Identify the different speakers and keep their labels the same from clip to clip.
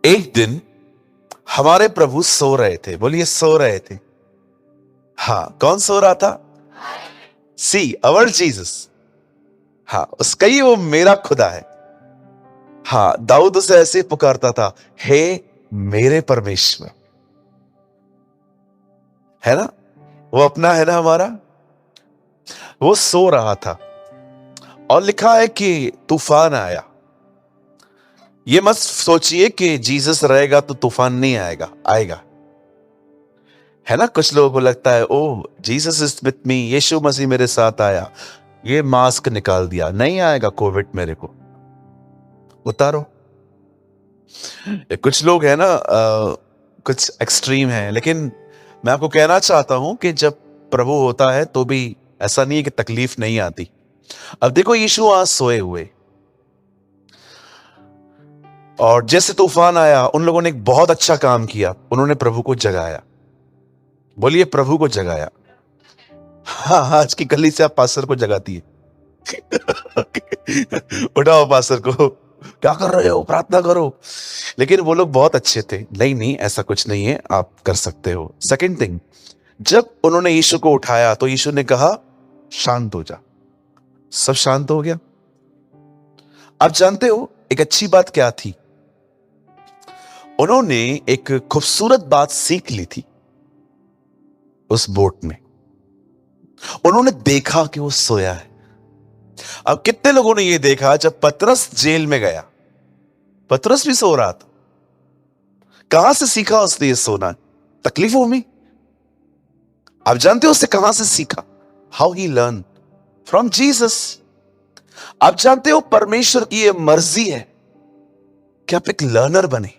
Speaker 1: एक दिन हमारे प्रभु सो रहे थे। बोलिए सो रहे थे। हाँ, कौन सो रहा था? सी अवर जीसस। हाँ, उसका ही वो मेरा खुदा है। हाँ, दाऊद उसे ऐसे पुकारता था, हे मेरे परमेश्वर। है ना, वो अपना है ना हमारा। वो सो रहा था और लिखा है कि तूफान आया। ये मत सोचिए कि जीसस रहेगा तो तूफान नहीं आएगा, आएगा। है ना, कुछ लोगों को लगता है ओ जीसस इज विथ मी, यीशु मसीह मेरे साथ आया, ये मास्क निकाल दिया, नहीं आएगा कोविड मेरे को। उतारो। कुछ लोग है ना कुछ एक्सट्रीम है, लेकिन मैं आपको कहना चाहता हूं कि जब प्रभु होता है तो भी ऐसा नहीं है कि तकलीफ नहीं आती। अब देखो, यीशु आज सोए हुए, और जैसे तूफान आया उन लोगों ने एक बहुत अच्छा काम किया, उन्होंने प्रभु को जगाया। बोलिए प्रभु को जगाया। हाँ, आज की कलीसिया पास्टर को जगाती है। उठाओ पास्टर को, क्या कर रहे हो, प्रार्थना करो। लेकिन वो लोग बहुत अच्छे थे। नहीं नहीं, ऐसा कुछ नहीं है, आप कर सकते हो। सेकंड थिंग, जब उन्होंने यीशु को उठाया तो यीशु ने कहा शांत हो जा। सब शांत हो गया। आप जानते हो एक अच्छी बात क्या थी? उन्होंने एक खूबसूरत बात सीख ली थी उस बोट में। उन्होंने देखा कि वो सोया है। अब कितने लोगों ने ये देखा जब पतरस जेल में गया, पतरस भी सो रहा था। कहां से सीखा उसने ये सोना? तकलीफों में। आप जानते हो उससे कहां से सीखा? How he learn from Jesus. आप जानते हो परमेश्वर की ये मर्जी है कि आप एक लर्नर बने,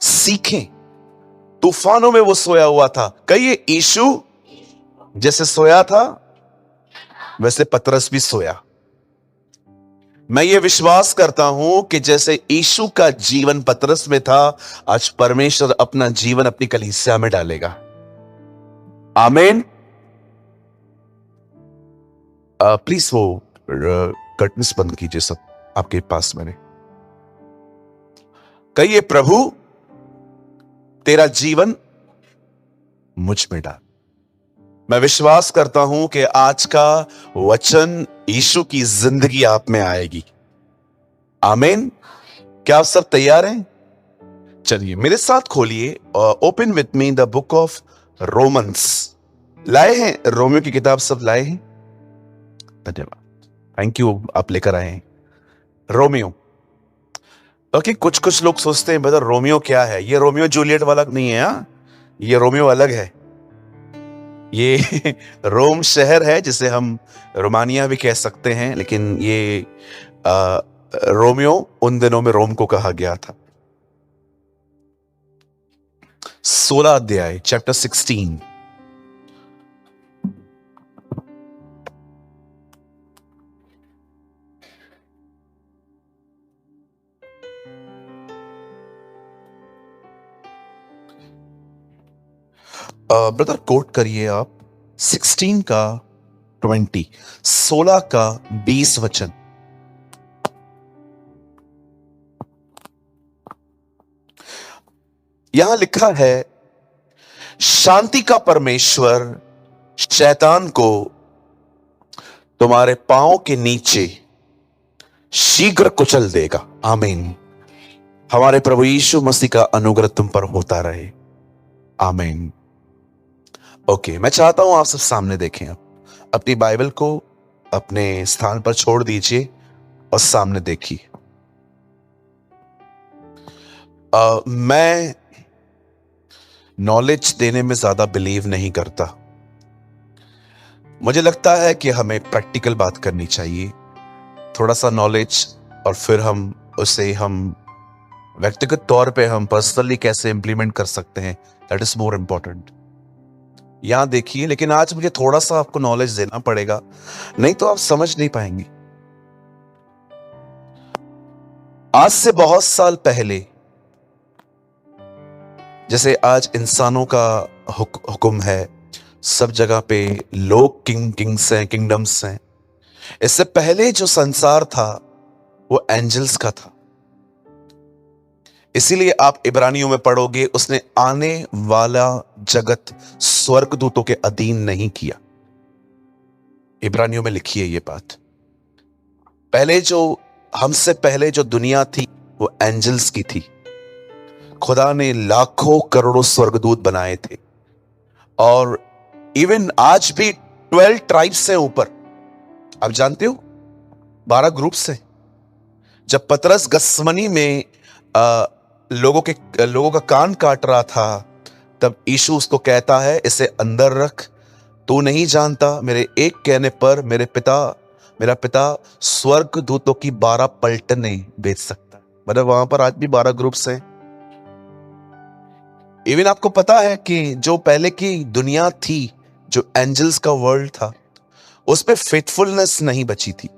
Speaker 1: सीखें। तूफानों में वो सोया हुआ था। कहिए यीशु जैसे सोया था वैसे पतरस भी सोया। मैं ये विश्वास करता हूं कि जैसे यीशु का जीवन पतरस में था, आज परमेश्वर अपना जीवन अपनी कलीसिया में डालेगा। आमीन। प्लीज वो कर्टन्स बंद कीजिए सब आपके पास। मैंने कहिए प्रभु तेरा जीवन मुझ में डाल। मैं विश्वास करता हूं कि आज का वचन यीशु की जिंदगी आप में आएगी। आमीन। क्या आप सब तैयार हैं? चलिए मेरे साथ खोलिए, open with me the book of Romans. लाए हैं रोमियो की किताब? सब लाए हैं? धन्यवाद, थैंक यू, आप लेकर आए हैं रोमियो। ओके, कुछ लोग सोचते हैं ब्रदर रोमियो क्या है? ये रोमियो जूलियट वाला नहीं है। हाँ, ये रोमियो अलग है। ये रोम शहर है जिसे हम रोमानिया भी कह सकते हैं, लेकिन ये रोमियो उन दिनों में रोम को कहा गया था। 16 अध्याय, चैप्टर 16। ब्रदर कोट करिए आप 16 का 20, 16 का 20 वचन। यहां लिखा है, शांति का परमेश्वर शैतान को तुम्हारे पांव के नीचे शीघ्र कुचल देगा। आमीन। हमारे प्रभु यीशु मसीह का अनुग्रह तुम पर होता रहे। आमीन। ओके, मैं चाहता हूं आप सब सामने देखें। आप अपनी बाइबल को अपने स्थान पर छोड़ दीजिए और सामने देखिए। मैं नॉलेज देने में ज्यादा बिलीव नहीं करता। मुझे लगता है कि हमें प्रैक्टिकल बात करनी चाहिए। थोड़ा सा नॉलेज और फिर हम उसे व्यक्तिगत तौर पे हम पर्सनली कैसे इंप्लीमेंट कर सकते हैं, दैट इज मोर इंपॉर्टेंट। यहां देखिए, लेकिन आज मुझे थोड़ा सा आपको नॉलेज देना पड़ेगा, नहीं तो आप समझ नहीं पाएंगे। आज से बहुत साल पहले, जैसे आज इंसानों का हुक्म है, सब जगह पे लोग किंग्स हैं, किंगडम्स हैं। इससे पहले जो संसार था वो एंजल्स का था। इसीलिए आप इब्रानियों में पढ़ोगे, उसने आने वाला जगत स्वर्गदूतों के अधीन नहीं किया। इब्रानियों में लिखी है ये बात। पहले जो हमसे पहले जो दुनिया थी वो एंजल्स की थी। खुदा ने लाखों करोड़ों स्वर्गदूत बनाए थे, और इवन आज भी 12 ट्राइब्स से ऊपर, आप जानते हो, 12 ग्रुप से। जब पतरस गसमनी में लोगों का कान काट रहा था, तब यीशु उसको कहता है, इसे अंदर रख, तू नहीं जानता मेरे एक कहने पर मेरा पिता स्वर्ग दूतों की 12 पलटने भेज सकता है। मतलब वहां पर आज भी 12 ग्रुप्स हैं। इवन आपको पता है कि जो पहले की दुनिया थी, जो एंजल्स का वर्ल्ड था, उस पे फेथफुलनेस नहीं बची थी।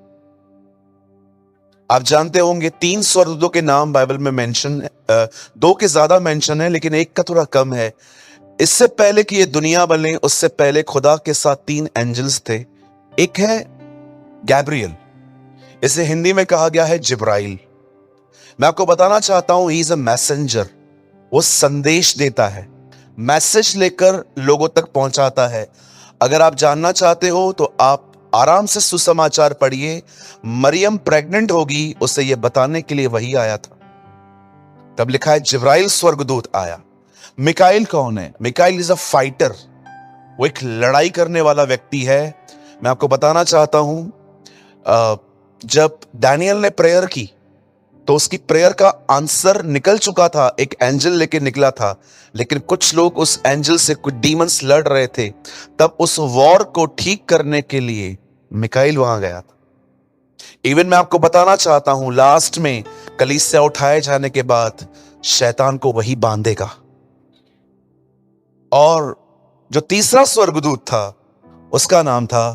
Speaker 1: आप जानते होंगे 3 स्वर्गदूतों के नाम बाइबल में मेंशन है, 2 के ज्यादा मेंशन है, लेकिन एक का थोड़ा कम है। इससे पहले कि ये दुनिया बने, उससे पहले खुदा के साथ 3 एंजल्स थे। एक है गैब्रियल, इसे हिंदी में कहा गया है जिब्राइल। मैं आपको बताना चाहता हूं, ही इज अ मैसेंजर। वो संदेश देता है, मैसेज लेकर लोगों तक पहुंचाता है। अगर आप जानना चाहते हो तो आप आराम से सुसमाचार पढ़िए। मरियम प्रेग्नेंट होगी, उसे यह बताने के लिए वही आया था। तब लिखा है जिब्राइल स्वर्गदूत आया। मिकाइल कौन है? मिकाइल इज अ फाइटर, वो एक लड़ाई करने वाला व्यक्ति है। मैं आपको बताना चाहता हूं, जब डैनियल ने प्रेयर की तो उसकी प्रेयर का आंसर निकल चुका था, एक एंजल लेके निकला था, लेकिन कुछ लोग उस एंजल से, कुछ डीमंस लड़ रहे थे। तब उस वॉर को ठीक करने के लिए मिकाइल वहां गया था। इवन मैं आपको बताना चाहता हूं, लास्ट में कलीसिया उठाए जाने के बाद शैतान को वही बांधेगा। और जो तीसरा स्वर्गदूत था, उसका नाम था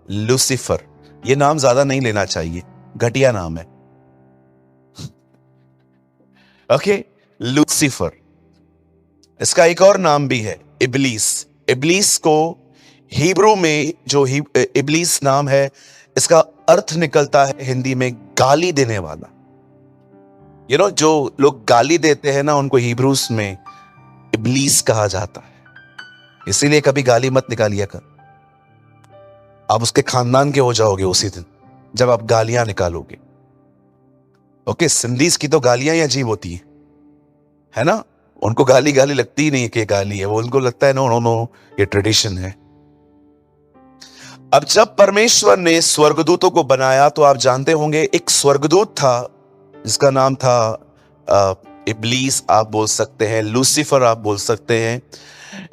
Speaker 1: लूसीफर। यह नाम ज्यादा नहीं लेना चाहिए, घटिया नाम है। Okay, Lucifer. इसका एक और नाम भी है, इबलीस। इबलीस को हिब्रू में जो इबलीस नाम है, इसका अर्थ निकलता है हिंदी में गाली देने वाला। जो लोग गाली देते हैं ना, उनको हिब्रूस में इबलीस कहा जाता है। इसीलिए कभी गाली मत निकालिए कर, आप उसके खानदान के हो जाओगे उसी दिन जब आप गालियां निकालोगे। ओके, सिंधीज की तो गालियां ही अजीब होती है ना। उनको गाली गाली लगती ही नहीं है कि गाली है, वो उनको लगता है नो नो नो, ये ट्रेडिशन है। अब जब परमेश्वर ने स्वर्गदूतों को बनाया, तो आप जानते होंगे एक स्वर्गदूत था जिसका नाम था इबलीस, आप बोल सकते हैं, लूसीफर आप बोल सकते हैं।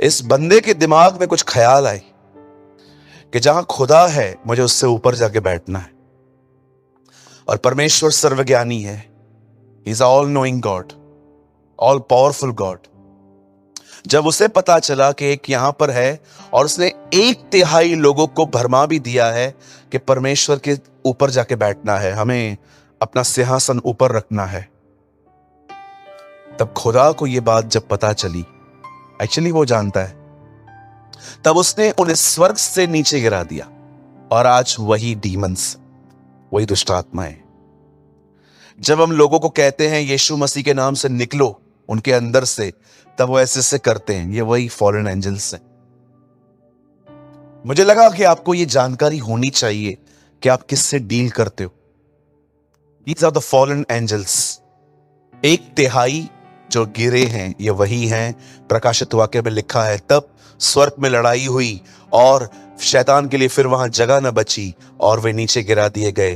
Speaker 1: इस बंदे के दिमाग में कुछ ख्याल आए कि जहां खुदा है, मुझे उससे ऊपर जाके बैठना है। और परमेश्वर सर्वज्ञानी है, he is all knowing God, all powerful God. जब उसे पता चला कि एक यहां पर है, और उसने 1/3 लोगों को भरमा भी दिया है कि परमेश्वर के ऊपर जाके बैठना है, हमें अपना सिंहासन ऊपर रखना है। तब खुदा को यह बात जब पता चली, एक्चुअली वो जानता है, तब उसने उन्हें स्वर्ग से नीचे गिरा दिया। और आज वही डीमंस, वही दुष्ट आत्माएं, जब हम लोगों को कहते हैं यीशु मसीह के नाम से निकलो उनके अंदर से, तब वो ऐसे ऐसे करते हैं। ये वही फॉरेन एंजल्स हैं। मुझे लगा कि आपको ये जानकारी होनी चाहिए कि आप किससे डील करते हो। These are the fallen angels। 1/3 जो गिरे हैं, ये वही हैं। प्रकाशित वाक्य में लिखा है, तब स्वर्ग में लड़ाई हुई और शैतान के लिए फिर वहां जगह न बची और वे नीचे गिरा दिए गए।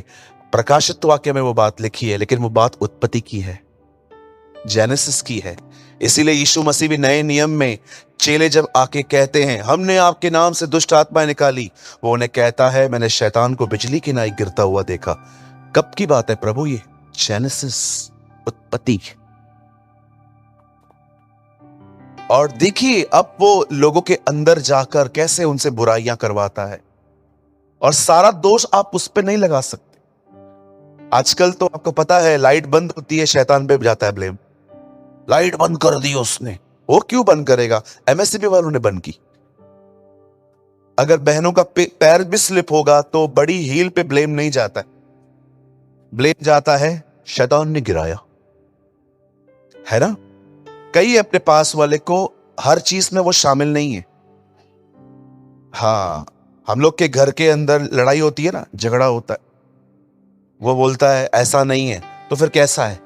Speaker 1: प्रकाशित वाक्य में वो बात लिखी है, लेकिन वो बात उत्पत्ति की है, जेनेसिस की है। इसीलिए यीशु मसीह भी नए नियम में चेले जब आके कहते हैं, हमने आपके नाम से दुष्ट आत्माएं निकाली, वो उन्हें कहता है, मैंने शैतान को बिजली की नाई गिरता हुआ देखा। कब की बात है प्रभु? ये जेनेसिस, उत्पत्ति। और देखिए अब वो लोगों के अंदर जाकर कैसे उनसे बुराइयां करवाता है, और सारा दोष आप उस पर नहीं लगा सकते। आजकल तो आपको पता है, लाइट बंद होती है, शैतान पे जाता है ब्लेम। लाइट बंद कर दी उसने, वो क्यों बंद करेगा? एमएससीबी वालों ने बंद की। अगर बहनों का पैर भी स्लिप होगा तो बड़ी हील पे ब्लेम नहीं जाता है, ब्लेम जाता है शैतान ने गिराया, है ना? कई अपने पास वाले को हर चीज में वो शामिल नहीं है। हाँ, हम लोग के घर के अंदर लड़ाई होती है ना, झगड़ा होता है, वो बोलता है ऐसा नहीं है, तो फिर कैसा है?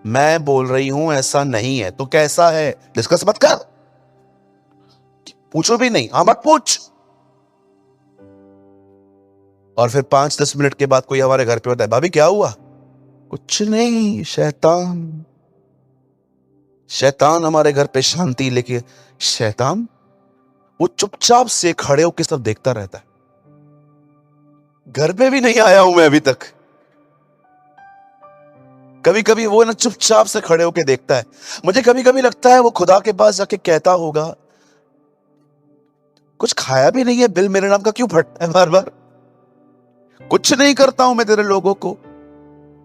Speaker 1: मैं बोल रही हूं ऐसा नहीं है, तो कैसा है? डिस्कस मत कर, पूछो भी नहीं, हाँ मत पूछ। और फिर 5-10 मिनट के बाद कोई हमारे घर पे होता है, भाभी क्या हुआ? कुछ नहीं, शैतान शैतान हमारे घर पे शांति लेके। शैतान? वो चुपचाप से खड़े होकर सब देखता रहता है। घर पे भी नहीं आया हूं मैं अभी तक। कभी कभी वो ना चुपचाप से खड़े होकर देखता है। मुझे कभी कभी लगता है वो खुदा के पास जाके कहता होगा, कुछ खाया भी नहीं है, बिल मेरे नाम का क्यों फटता है बार बार? कुछ नहीं करता हूं मैं तेरे लोगों को,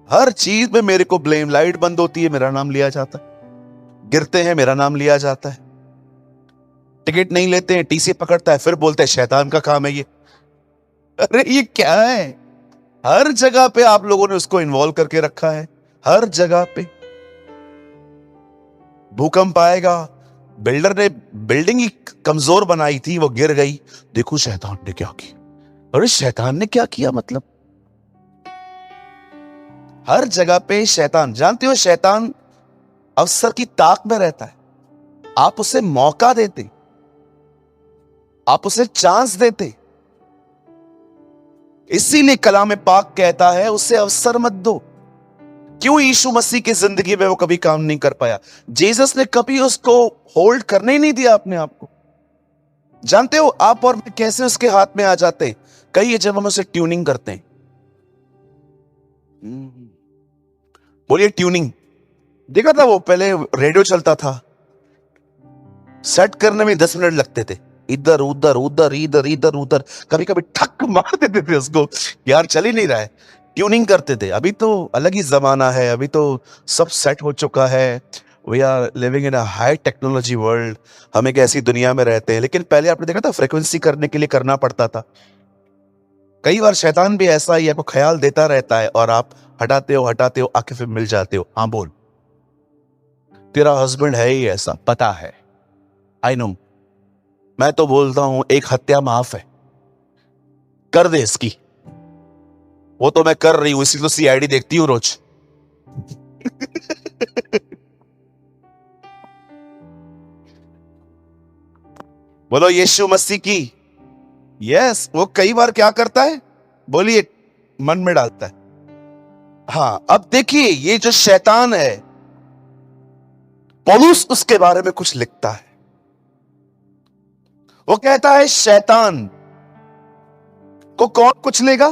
Speaker 1: हर चीज में मेरे को ब्लेम। लाइट बंद होती है, मेरा नाम लिया जाता है, गिरते हैं, मेरा नाम लिया जाता है, टिकट नहीं लेते हैं, टीसी पकड़ता है, फिर बोलते हैं शैतान का काम है ये। अरे ये क्या है? हर जगह पे आप लोगों ने उसको इन्वॉल्व करके रखा है, हर जगह पे। भूकंप आएगा, बिल्डर ने बिल्डिंग ही कमजोर बनाई थी, वो गिर गई, देखो शैतान ने क्या किया। अरे शैतान ने क्या किया मतलब? हर जगह पे शैतान। जानते हो शैतान अवसर की ताक में रहता है। आप उसे मौका देते, आप उसे चांस देते, इसीलिए कलाम पाक कहता है उसे अवसर मत दो। क्यों यीशु मसीह की जिंदगी में वो कभी काम नहीं कर पाया? जीसस ने कभी उसको होल्ड करने ही नहीं दिया अपने आप को। जानते हो आप और मैं कैसे उसके हाथ में आ जाते हैं? कई है जब हम उसे ट्यूनिंग करते हैं। बोलिए ट्यूनिंग। देखा था वो पहले रेडियो चलता था, सेट करने में 10 मिनट लगते थे, इधर उधर उधर इधर इधर उधर, कभी कभी ठक मार देते थे उसको, यार चल ही नहीं रहा है, ट्यूनिंग करते थे। अभी तो अलग ही जमाना है, अभी तो सब सेट हो चुका है। We are living in a high technology world, हम एक ऐसी दुनिया में रहते हैं। लेकिन पहले आपने देखा था फ्रीक्वेंसी करने के लिए करना पड़ता था। कई बार शैतान भी ऐसा ही आपको ख्याल देता रहता है और आप हटाते हो आके फिर मिल जाते हो। हाँ बोल, तेरा हस्बैंड है ही ऐसा, पता है, आई नो। मैं तो बोलता हूं एक हत्या माफ है, कर दे इसकी। वो तो मैं कर रही हूं, इसी तो सीआईडी देखती हूं रोज। बोलो यीशु मसीह की। यस, वो कई बार क्या करता है, बोलिए, मन में डालता है। हाँ, अब देखिए ये जो शैतान है, पौलुस उसके बारे में कुछ लिखता है। वो कहता है शैतान को कौन कुचलेगा?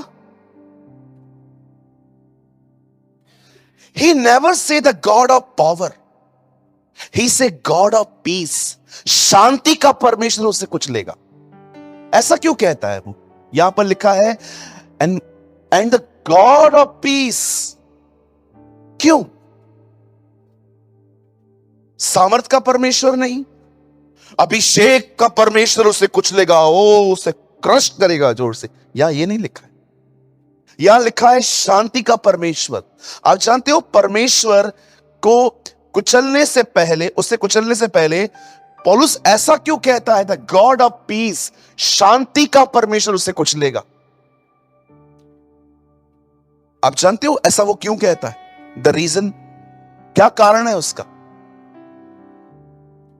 Speaker 1: He never say the God of power, he say God of peace. शांति का परमेश्वर उसे कुचलेगा। ऐसा क्यों कहता है वो? यहां पर लिखा है and the God of peace। क्यों? सामर्थ का परमेश्वर नहीं, अभिषेक का परमेश्वर उसे कुचलेगा, ओ उसे क्रश करेगा जोर से। या ये नहीं लिखा है, यहां लिखा है शांति का परमेश्वर। आप जानते हो परमेश्वर को कुचलने से पहले, उसे कुचलने से पहले पौलुस ऐसा क्यों कहता है? द गॉड ऑफ पीस, शांति का परमेश्वर उसे कुचलेगा। आप जानते हो ऐसा वो क्यों कहता है? द रीजन, क्या कारण है उसका?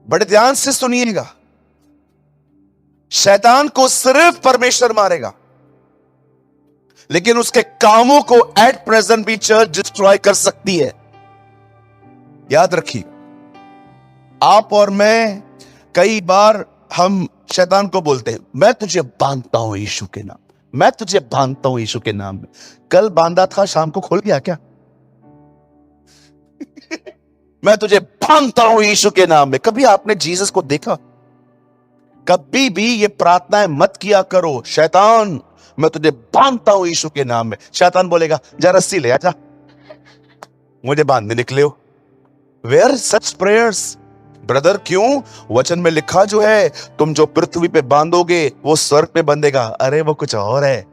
Speaker 1: बड़े ध्यान से सुनिएगा। शैतान को सिर्फ परमेश्वर मारेगा, लेकिन उसके कामों को एट प्रेजेंट भी चर्च डिस्ट्रॉय कर सकती है। याद रखिए, आप और मैं कई बार हम शैतान को बोलते हैं, मैं तुझे बांधता हूं यीशु के नाम, मैं तुझे बांधता हूं यीशु के नाम में। कल बांधा था, शाम को खुल गया क्या? मैं तुझे बांधता हूं यीशु के नाम में। कभी आपने जीसस को देखा? कभी भी ये प्रार्थनाएं मत किया करो, शैतान मैं तुझे बांधता हूं यीशु के नाम में। शैतान बोलेगा जा रस्सी ले आजा, मुझे बांधने निकले हो। Where such prayers brother? क्यों? वचन में लिखा जो है, तुम जो पृथ्वी पे बांधोगे वो स्वर्ग पे बंधेगा। अरे वो कुछ और है।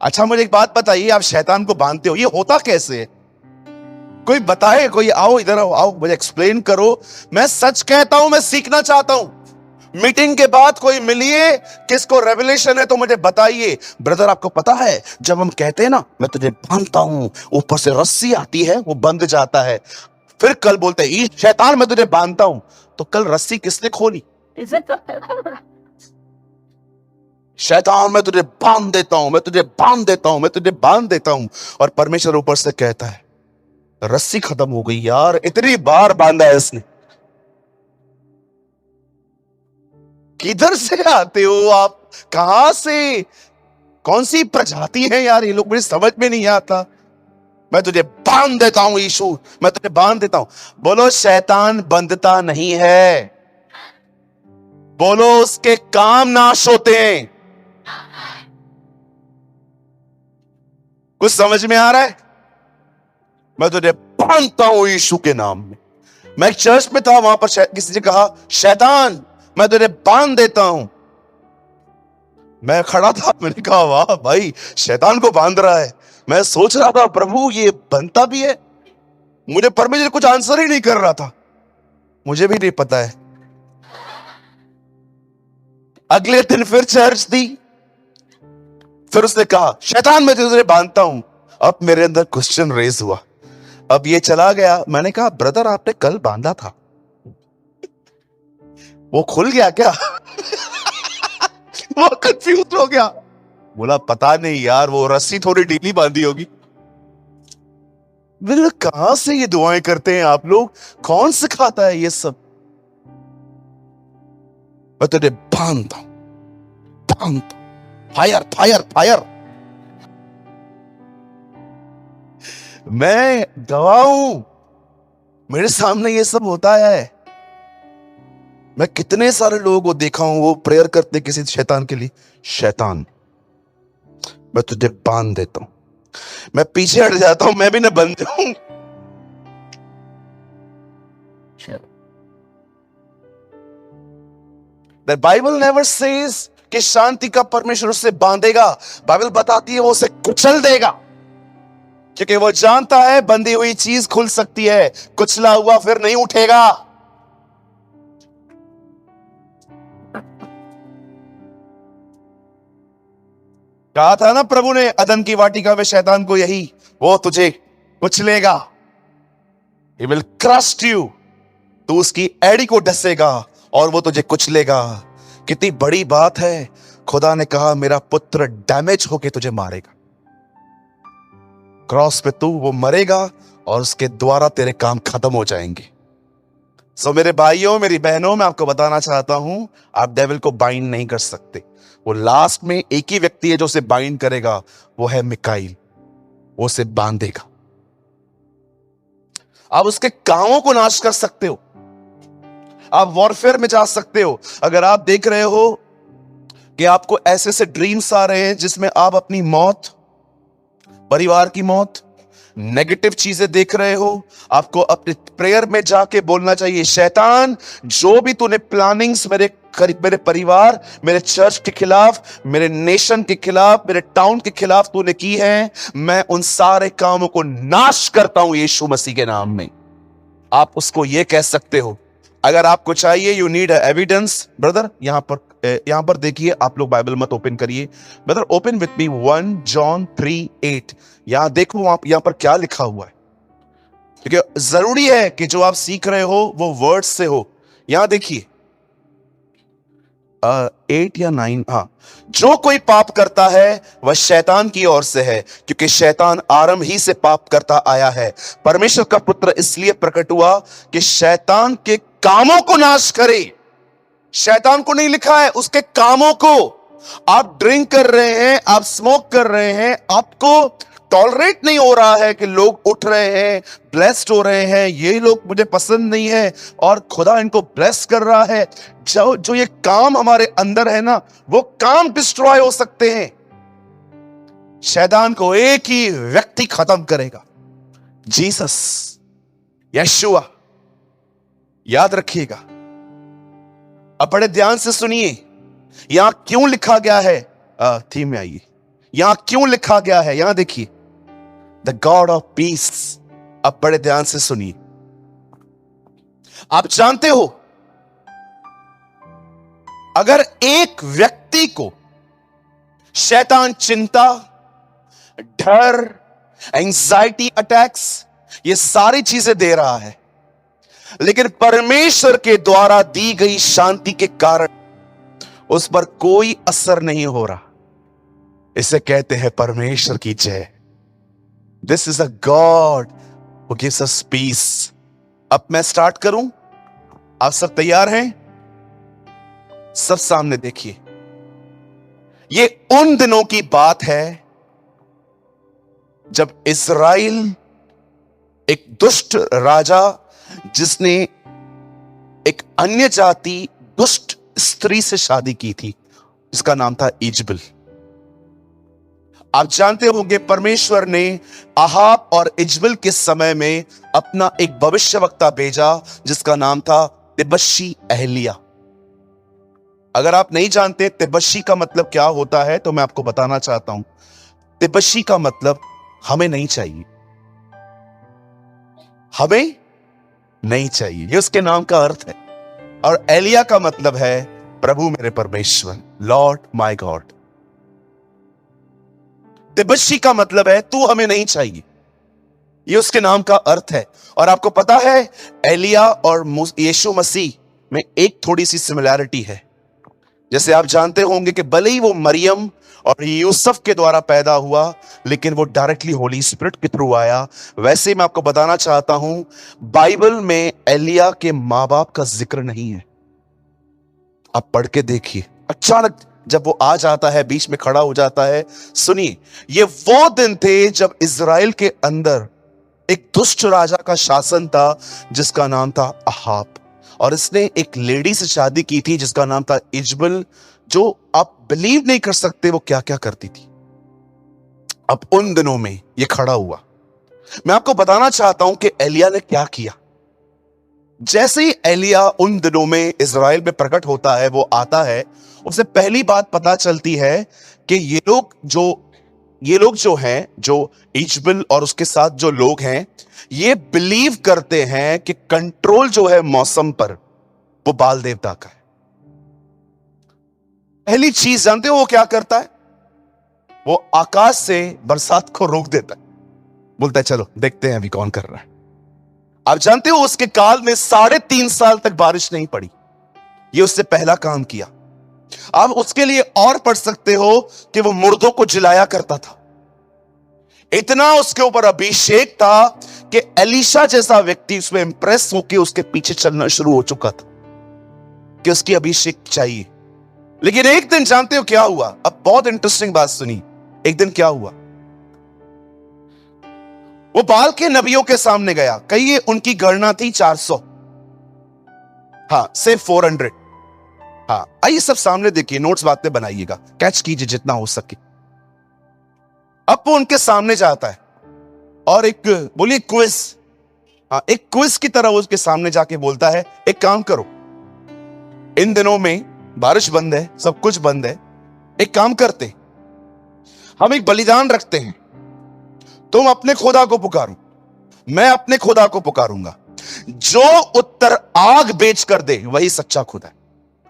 Speaker 1: अच्छा मुझे एक बात बताइए, आप शैतान को बांधते हो, ये होता कैसे है? कोई बताए, कोई आओ इधर आओ, आओ मुझे एक्सप्लेन करो। मैं सच कहता हूं, मैं सीखना चाहता हूं। मीटिंग के बाद कोई मिलिए, किसको रेवलेशन है तो मुझे बताइए। ब्रदर आपको पता है, जब हम कहते हैं ना मैं तुझे बांधता हूं, ऊपर से रस्सी आती है, वो बंध जाता है। फिर कल बोलते हैं शैतान मैं तुझे बांधता हूं, तो कल रस्सी किसने खोली? शैतान मैं तुझे बांध देता हूं, मैं तुझे बांध देता हूं, मैं तुझे बांध देता हूं। और परमेश्वर ऊपर से कहता है रस्सी खत्म हो गई यार, इतनी बार बांधा है इसने। किधर से आते हो आप? कहां से? कौन सी प्रजाति है यार ये लोग, मुझे समझ में नहीं आता। मैं तुझे बांध देता हूं यीशु, मैं तुझे बांध देता हूं। बोलो शैतान बंधता नहीं है, बोलो उसके काम नाश होते हैं। कुछ समझ में आ रहा है? मैं तुझे बांधता हूं यीशु के नाम में। मैं एक चर्च में था, वहां पर किसी ने कहा शैतान मैं तुझे बांध देता हूं। मैं खड़ा था, मैंने कहा वाह भाई, शैतान को बांध रहा है। मैं सोच रहा था प्रभु ये बनता भी है? मुझे परमेश्वर कुछ आंसर ही नहीं कर रहा था, मुझे भी नहीं पता है। अगले दिन फिर चर्च दी, फिर उसने कहा शैतान मैं तुझे बांधता हूं। अब मेरे अंदर क्वेश्चन रेज हुआ, अब ये चला गया। मैंने कहा ब्रदर आपने कल बांधा था, वो खुल गया क्या? वो कंफ्यूज हो गया, बोला पता नहीं यार, वो रस्सी थोड़ी ढीली बांधी होगी। मैंने कहां से ये दुआएं करते हैं आप लोग? कौन सिखाता है ये सब? मैं तुझे बांधता हूं, बांधता हूं। Fire fire fire. मैं गवाह हूं, मेरे सामने ये सब होता है। मैं कितने सारे लोगों को देखा हूं, वो प्रेयर करते किसी शैतान के लिए, शैतान मैं तुझे बांध देता हूं। मैं पीछे हट जाता हूं, मैं भी ना बंध जाऊं। The Bible never says कि शांति का परमेश्वर उससे बांधेगा। बाइबल बताती है वो उसे कुचल देगा, क्योंकि वो जानता है बंधी हुई चीज खुल सकती है, कुचला हुआ फिर नहीं उठेगा। कहा था ना प्रभु ने अदन की वाटिका में शैतान को, यही वो तुझे कुचलेगा, He will crush you। तू उसकी एड़ी को डसेगा और वो तुझे कुचलेगा। कितनी बड़ी बात है, खुदा ने कहा मेरा पुत्र डैमेज होके तुझे मारेगा, क्रॉस पे तू वो मरेगा और उसके द्वारा तेरे काम खत्म हो जाएंगे। सो मेरे भाइयों मेरी बहनों, मैं आपको बताना चाहता हूं आप डेविल को बाइंड नहीं कर सकते। वो लास्ट में एक ही व्यक्ति है जो उसे बाइंड करेगा, वो है मिकाइल, वो उसे बांधेगा। आप उसके कामों को नाश कर सकते हो, आप वॉरफेयर में जा सकते हो। अगर आप देख रहे हो कि आपको ऐसे ऐसे ड्रीम्स आ रहे हैं जिसमें आप अपनी मौत, परिवार की मौत, नेगेटिव चीजें देख रहे हो, आपको अपने प्रेयर में जाके बोलना चाहिए शैतान जो भी तूने प्लानिंग्स मेरे परिवार, मेरे चर्च के खिलाफ, मेरे नेशन के खिलाफ, मेरे टाउन के खिलाफ तूने की है, मैं उन सारे कामों को नाश करता हूं यीशु मसीह के नाम में। आप उसको ये कह सकते हो। अगर आपको चाहिए, यू नीड एविडेंस, ब्रदर यहां पर देखिए, आप लोग बाइबल मत ओपन करिए, brother open with me 1 John 3:8। यहां देखो आप यहां पर क्या लिखा हुआ है, क्योंकि जरूरी है कि जो आप सीख रहे हो वो वर्ड्स से हो। यहां देखिए 8 या 9, हाँ, जो कोई पाप करता है वह शैतान की ओर से है, क्योंकि शैतान आरंभ ही से पाप करता आया है। परमेश्वर का पुत्र इसलिए प्रकट हुआ कि शैतान के कामों को नाश करे। शैतान को नहीं लिखा है, उसके कामों को। आप ड्रिंक कर रहे हैं, आप स्मोक कर रहे हैं, आपको टॉलरेट नहीं हो रहा है कि लोग उठ रहे हैं, ब्लेस्ड हो रहे हैं, ये लोग मुझे पसंद नहीं है और खुदा इनको ब्लेस कर रहा है। जो ये काम हमारे अंदर है ना, वो काम डिस्ट्रॉय हो सकते हैं। शैतान को एक ही व्यक्ति खत्म करेगा, जीसस, यशुआ। याद रखिएगा। अब बड़े ध्यान से सुनिए, यहां क्यों लिखा गया है, थीम में आइए, यहां क्यों लिखा गया है, यहां देखिए, द गॉड ऑफ पीस। अब बड़े ध्यान से सुनिए। आप जानते हो, अगर एक व्यक्ति को शैतान चिंता, डर, एंजाइटी अटैक्स, ये सारी चीजें दे रहा है, लेकिन परमेश्वर के द्वारा दी गई शांति के कारण उस पर कोई असर नहीं हो रहा, इसे कहते हैं परमेश्वर की जय। This is a God who gives us piece. अब मैं स्टार्ट करूं? आप सब तैयार हैं? सब सामने देखिए। ये उन दिनों की बात है जब इज़राइल, एक दुष्ट राजा जिसने एक अन्य जाति दुष्ट स्त्री से शादी की थी, जिसका नाम था इजबल। आप जानते होंगे परमेश्वर ने आहाब और इजबल के समय में अपना एक भविष्यवक्ता भेजा जिसका नाम था तिबशी एहलिया। अगर आप नहीं जानते तिबशी का मतलब क्या होता है तो मैं आपको बताना चाहता हूं। तिबशी का मतलब हमें नहीं चाहिए, हमें नहीं चाहिए, ये उसके नाम का अर्थ है। और एलिया का मतलब है प्रभु मेरे परमेश्वर, लॉर्ड माय गॉड। तिबशी का मतलब है तू हमें नहीं चाहिए, ये उसके नाम का अर्थ है। और आपको पता है एलिया और यीशु मसीह में एक थोड़ी सी सिमिलैरिटी है। जैसे आप जानते होंगे कि भले ही वो मरियम और यूसुफ के द्वारा पैदा हुआ, लेकिन वो डायरेक्टली होली स्पिरिट के थ्रू आया। वैसे मैं आपको बताना चाहता हूं, बाइबल में एलिया के मां बाप का जिक्र नहीं है। आप पढ़ के देखिए, अचानक जब वो आ जाता है, बीच में खड़ा हो जाता है। सुनिए, ये वो दिन थे जब इज़राइल के अंदर एक दुष्ट राजा का शासन था जिसका नाम था आहाब, और इसने एक लेडी से शादी की थी जिसका नाम था इजबल, जो आप बिलीव नहीं कर सकते वो क्या क्या करती थी। अब उन दिनों में ये खड़ा हुआ। मैं आपको बताना चाहता हूं कि एलिया ने क्या किया। जैसे ही एलिया उन दिनों में इज़राइल में प्रकट होता है, वो आता है, उसे पहली बात पता चलती है कि ये लोग जो हैं, जो इजबल और उसके साथ जो लोग हैं, ये बिलीव करते हैं कि कंट्रोल जो है मौसम पर वो बाल देवता का है। पहली चीज जानते हो वो क्या करता है? वो आकाश से बरसात को रोक देता है, बोलता है चलो देखते हैं अभी कौन कर रहा है। आप जानते हो उसके काल में 3.5 साल तक बारिश नहीं पड़ी। ये उससे पहला काम किया। आप उसके लिए और पढ़ सकते हो कि वो मुर्दों को जिलाया करता था। इतना उसके ऊपर अभिषेक था कि एलीशा जैसा व्यक्ति उसमें इंप्रेस होकर उसके पीछे चलना शुरू हो चुका था कि उसकी अभिषेक चाहिए। लेकिन एक दिन जानते हो क्या हुआ? अब बहुत इंटरेस्टिंग बात सुनी। एक दिन क्या हुआ? वो बाल के नबियों के सामने गया। कहिए उनकी गणना थी 400, हाँ से 400। हाँ, आइए सब सामने देखिए, नोट्स बातें बनाइएगा, कैच कीजिए जितना हो सके। अब वो उनके सामने जाता है और एक बोलिए क्विज, हाँ एक क्विज की तरह उसके सामने जाके बोलता है, एक काम करो, इन दिनों में बारिश बंद है, सब कुछ बंद है, एक काम करते हम एक बलिदान रखते हैं। तुम अपने खुदा को पुकारो, मैं अपने खुदा को पुकारूंगा, जो उत्तर आग बेच कर दे वही सच्चा खुदा है।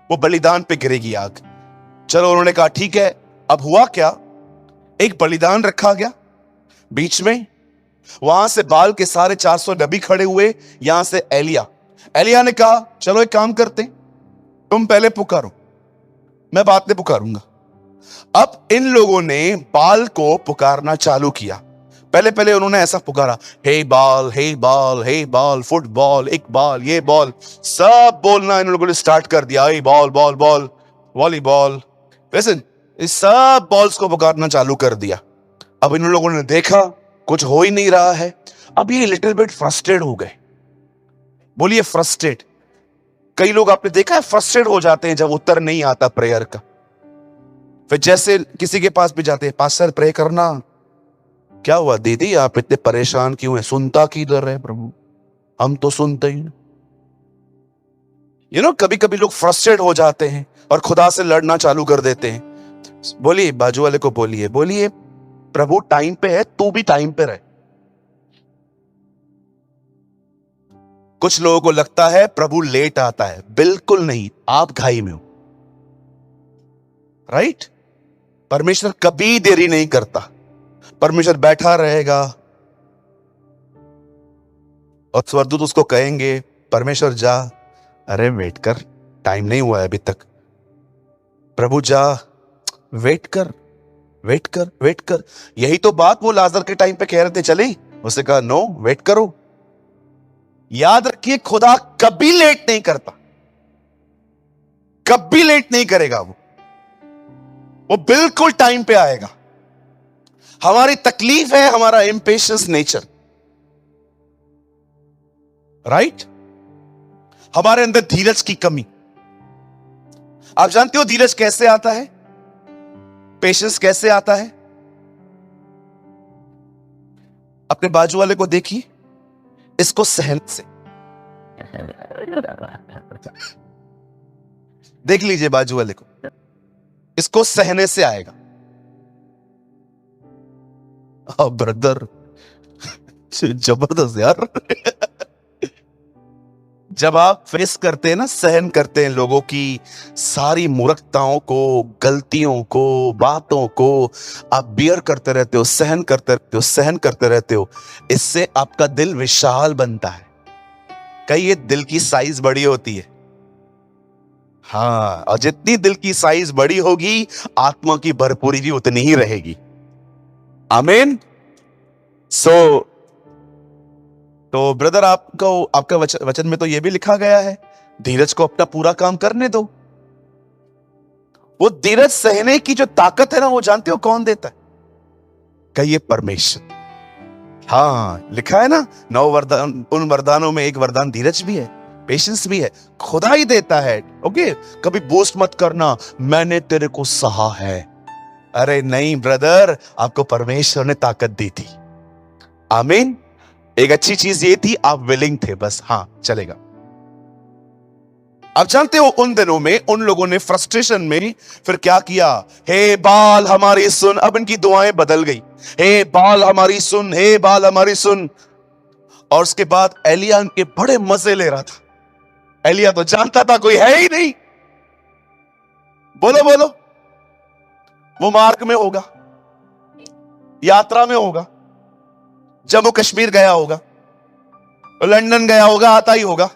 Speaker 1: वो बलिदान पे गिरेगी आग। चलो उन्होंने कहा ठीक है। अब हुआ क्या? एक बलिदान रखा गया, बीच में वहां से बाल के सारे 400 नबी खड़े हुए, यहां से एलिया ने कहा चलो एक काम करते, तुम पहले पुकारो, मैं बाद में पुकारूंगा। अब इन लोगों ने बाल को पुकारना चालू किया। पहले पहले उन्होंने ऐसा पुकारा, हे बाल, हे बाल, हे बाल, फुटबॉल, एक बाल, ये बॉल, सब बोलना इन लोगों ने स्टार्ट कर दिया। हे बॉल, बॉल, बॉल, वॉलीबॉल, वैसे इस सब बॉल्स को पुकारना चालू कर दिया। अब इन लोगों ने देखा कुछ हो ही नहीं रहा है। अब ये लिटिल बिट फ्रस्ट्रेट हो गए। बोलिए फ्रस्ट्रेट। कई लोग आपने देखा है फ्रस्ट्रेट हो जाते हैं जब उत्तर नहीं आता प्रेयर का। फिर जैसे किसी के पास भी जाते हैं, पास्टर प्रे करना। क्या हुआ दीदी, आप इतने परेशान क्यों हैं? सुनता किधर है प्रभु, हम तो सुनते ही। कभी कभी लोग फ्रस्ट्रेट हो जाते हैं और खुदा से लड़ना चालू कर देते हैं। बोलिए, बाजू वाले को बोलिए प्रभु टाइम पे है, तू भी टाइम पे रहे। कुछ लोगों को लगता है प्रभु लेट आता है, बिल्कुल नहीं, आप घाई में हो। राइट? परमेश्वर कभी देरी नहीं करता। परमेश्वर बैठा रहेगा और स्वर्गदूत उसको कहेंगे, परमेश्वर जा, अरे वेट कर, टाइम नहीं हुआ है अभी तक। प्रभु जा, वेट कर, वेट कर, वेट कर। यही तो बात वो लाजर के टाइम पे कह रहे थे, चले, उसने कहा नो, वेट करो। याद रखिए, खुदा कभी लेट नहीं करता, कभी लेट नहीं करेगा। वो बिल्कुल टाइम पे आएगा। हमारी तकलीफ है हमारा इम्पेशंस नेचर। राइट? हमारे अंदर धीरज की कमी। आप जानते हो धीरज कैसे आता है, पेशेंस कैसे आता है? अपने बाजू वाले को देखिए, इसको सहन से देख लीजिए, बाजू वाले को, इसको सहने से आएगा। ब्रदर जबरदस्त यार। जब आप फेस करते हैं ना, सहन करते हैं लोगों की सारी मूर्खताओं को, गलतियों को, बातों को, आप बियर करते रहते हो, सहन करते रहते हो, सहन करते रहते हो, इससे आपका दिल विशाल बनता है। कई ये दिल की साइज बड़ी होती है। हाँ, और जितनी दिल की साइज बड़ी होगी, आत्मा की भरपूरी भी उतनी ही रहेगी। आमीन। तो ब्रदर, आपको आपका वचन में तो यह भी लिखा गया है, धीरज को अपना पूरा काम करने दो। वो धीरज सहने की जो ताकत है ना, वो जानते हो कौन देता है? कहिए परमेश्वर। हाँ, लिखा है ना, 9 वरदान, उन वरदानों में एक वरदान धीरज भी है, पेशेंस भी है, खुदा ही देता है। ओके, कभी बोस्ट मत करना, मैंने तेरे को सहा है। अरे नहीं ब्रदर, आपको परमेश्वर ने ताकत दी थी। आमीन। एक अच्छी चीज ये थी, आप विलिंग थे, बस। हाँ, चलेगा। आप जानते हो उन दिनों में उन लोगों ने फ्रस्ट्रेशन में फिर क्या किया? हे बाल हमारी सुन। अब इनकी दुआएं बदल गई, हे बाल हमारी सुन, हे बाल हमारी सुन। और उसके बाद एलिया इनके बड़े मजे ले रहा था। एलिया तो जानता था कोई है ही नहीं। बोलो बोलो, वो मार्ग में होगा, यात्रा में होगा, जम्मू कश्मीर गया होगा, लंदन गया होगा, आता ही होगा।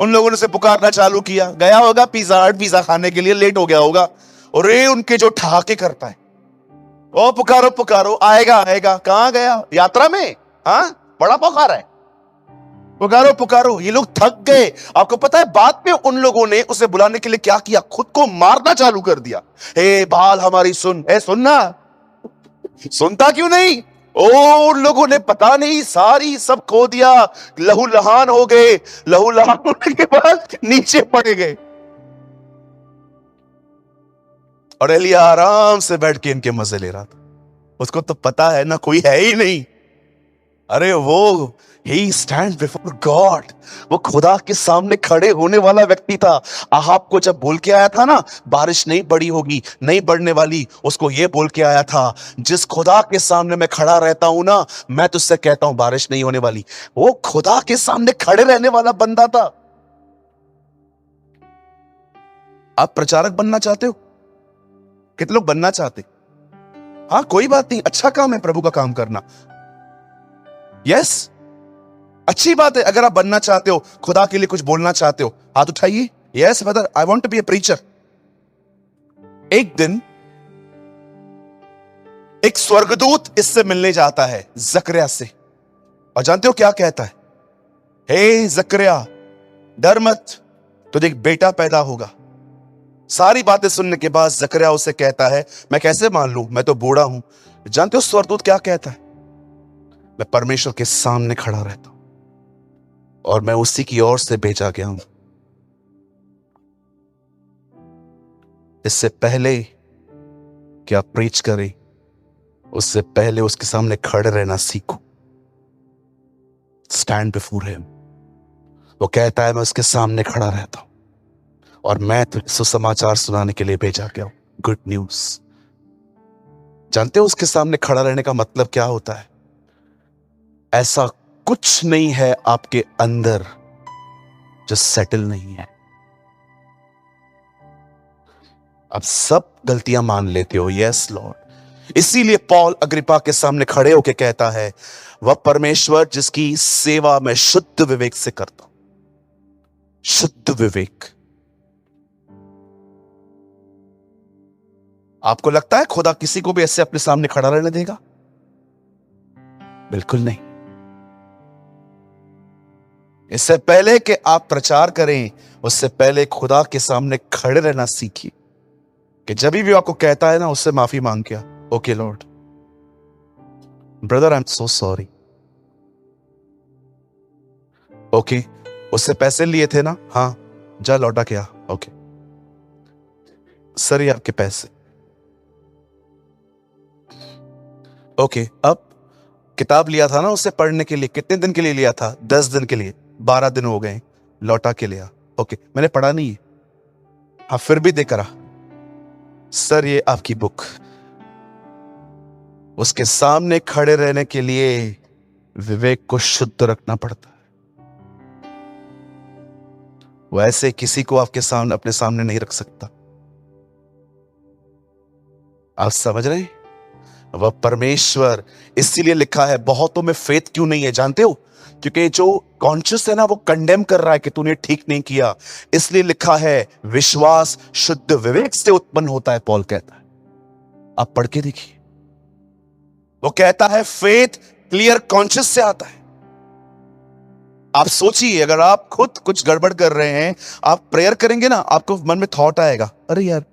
Speaker 1: उन लोगों ने उसे पुकारना चालू किया, गया होगा पिज्जा हट पिज्जा खाने के लिए, लेट हो गया होगा। और ये उनके जो ठहाके करता है, ओ पुकारो पुकारो, आएगा आएगा। कहां गया? यात्रा में। हाँ, बड़ा पुकार है, पुकारो पुकारो। ये लोग थक गए। आपको पता है बाद में उन लोगों ने उसे बुलाने के लिए क्या किया? खुद को मारना चालू कर दिया। हे बाल हमारी सुन। ए सुनना, सुनता क्यों नहीं? ओ, उन लोगों ने पता नहीं सारी सब खो दिया, लहू लहान हो गए। लहू लहान होने के बाद नीचे पड़ गए। और एलिया आराम से बैठ के इनके मजे ले रहा था। उसको तो पता है ना, कोई है ही नहीं। अरे वो ही स्टैंड बिफोर गॉड, वो खुदा के सामने खड़े होने वाला व्यक्ति था। आहाब को जब बोल के आया था ना, बारिश नहीं पड़ी होगी, नहीं बढ़ने वाली, उसको ये बोल के आया था, जिस खुदा के सामने मैं खड़ा रहता हूं ना, मैं तुझसे कहता हूं बारिश नहीं होने वाली। वो खुदा के सामने खड़े रहने वाला बंदा था। आप प्रचारक बनना चाहते हो? कितने लोग बनना चाहते? हाँ, कोई बात नहीं, अच्छा काम है प्रभु का काम करना। यस, अच्छी बात है। अगर आप बनना चाहते हो, खुदा के लिए कुछ बोलना चाहते हो, हाथ उठाइए। Yes brother, I want to be a preacher. एक दिन एक स्वर्गदूत इससे मिलने जाता है, जकरिया से, और जानते हो क्या कहता है? हे जकरिया, डर मत, तुझे एक बेटा पैदा होगा। सारी बातें सुनने के बाद जकरिया उसे कहता है, मैं कैसे मान लूं, मैं तो बूढ़ा हूं। जानते हो स्वर्गदूत क्या कहता है? मैं परमेश्वर के सामने खड़ा रहता हूं और मैं उसी की ओर से भेजा गया हूं। इससे पहले कि आप प्रीच करें, उससे पहले उसके सामने खड़े रहना सीखो। Stand before him. वो कहता है, मैं उसके सामने खड़ा रहता हूं और मैं तुझे सुसमाचार सुनाने के लिए भेजा गया हूं, गुड न्यूज। जानते हो उसके सामने खड़ा रहने का मतलब क्या होता है? ऐसा कुछ नहीं है आपके अंदर जो सेटल नहीं है। अब सब गलतियां मान लेते हो, यस लॉर्ड। इसीलिए पौल अग्रिप्पा के सामने खड़े होकर कहता है, वह परमेश्वर जिसकी सेवा मैं शुद्ध विवेक से करता हूं। शुद्ध विवेक। आपको लगता है खुदा किसी को भी ऐसे अपने सामने खड़ा रहने देगा? बिल्कुल नहीं। इससे पहले कि आप प्रचार करें, उससे पहले खुदा के सामने खड़े रहना सीखिए कि जब भी आपको कहता है ना, उससे माफी मांग के, okay Lord, brother I am so sorry. Okay, उससे पैसे लिए थे ना, हाँ जा लौटा के आ। ओके सर, ये आपके पैसे। ओके, अब किताब लिया था ना उससे पढ़ने के लिए, कितने दिन के लिए लिया था? 10 दिन के लिए। 12 दिन हो गए, लौटा के लिया। ओके, मैंने पढ़ा नहीं है। हाँ फिर भी देकर आ। सर ये आपकी बुक। उसके सामने खड़े रहने के लिए विवेक को शुद्ध रखना पड़ता है। वैसे किसी को आपके सामने, अपने सामने नहीं रख सकता। आप समझ रहे हैं? वह परमेश्वर, इसीलिए लिखा है बहुतों में फेथ क्यों नहीं है जानते हो? क्योंकि जो कॉन्शियस है ना, वो कंडेम कर रहा है कि तूने ठीक नहीं किया। इसलिए लिखा है विश्वास शुद्ध विवेक से उत्पन्न होता है, पॉल कहता है। आप पढ़ के देखिए, वो कहता है फेथ क्लियर कॉन्शियस से आता है। आप सोचिए, अगर आप खुद कुछ गड़बड़ कर रहे हैं, आप प्रेयर करेंगे ना, आपको मन में थॉट आएगा, अरे यार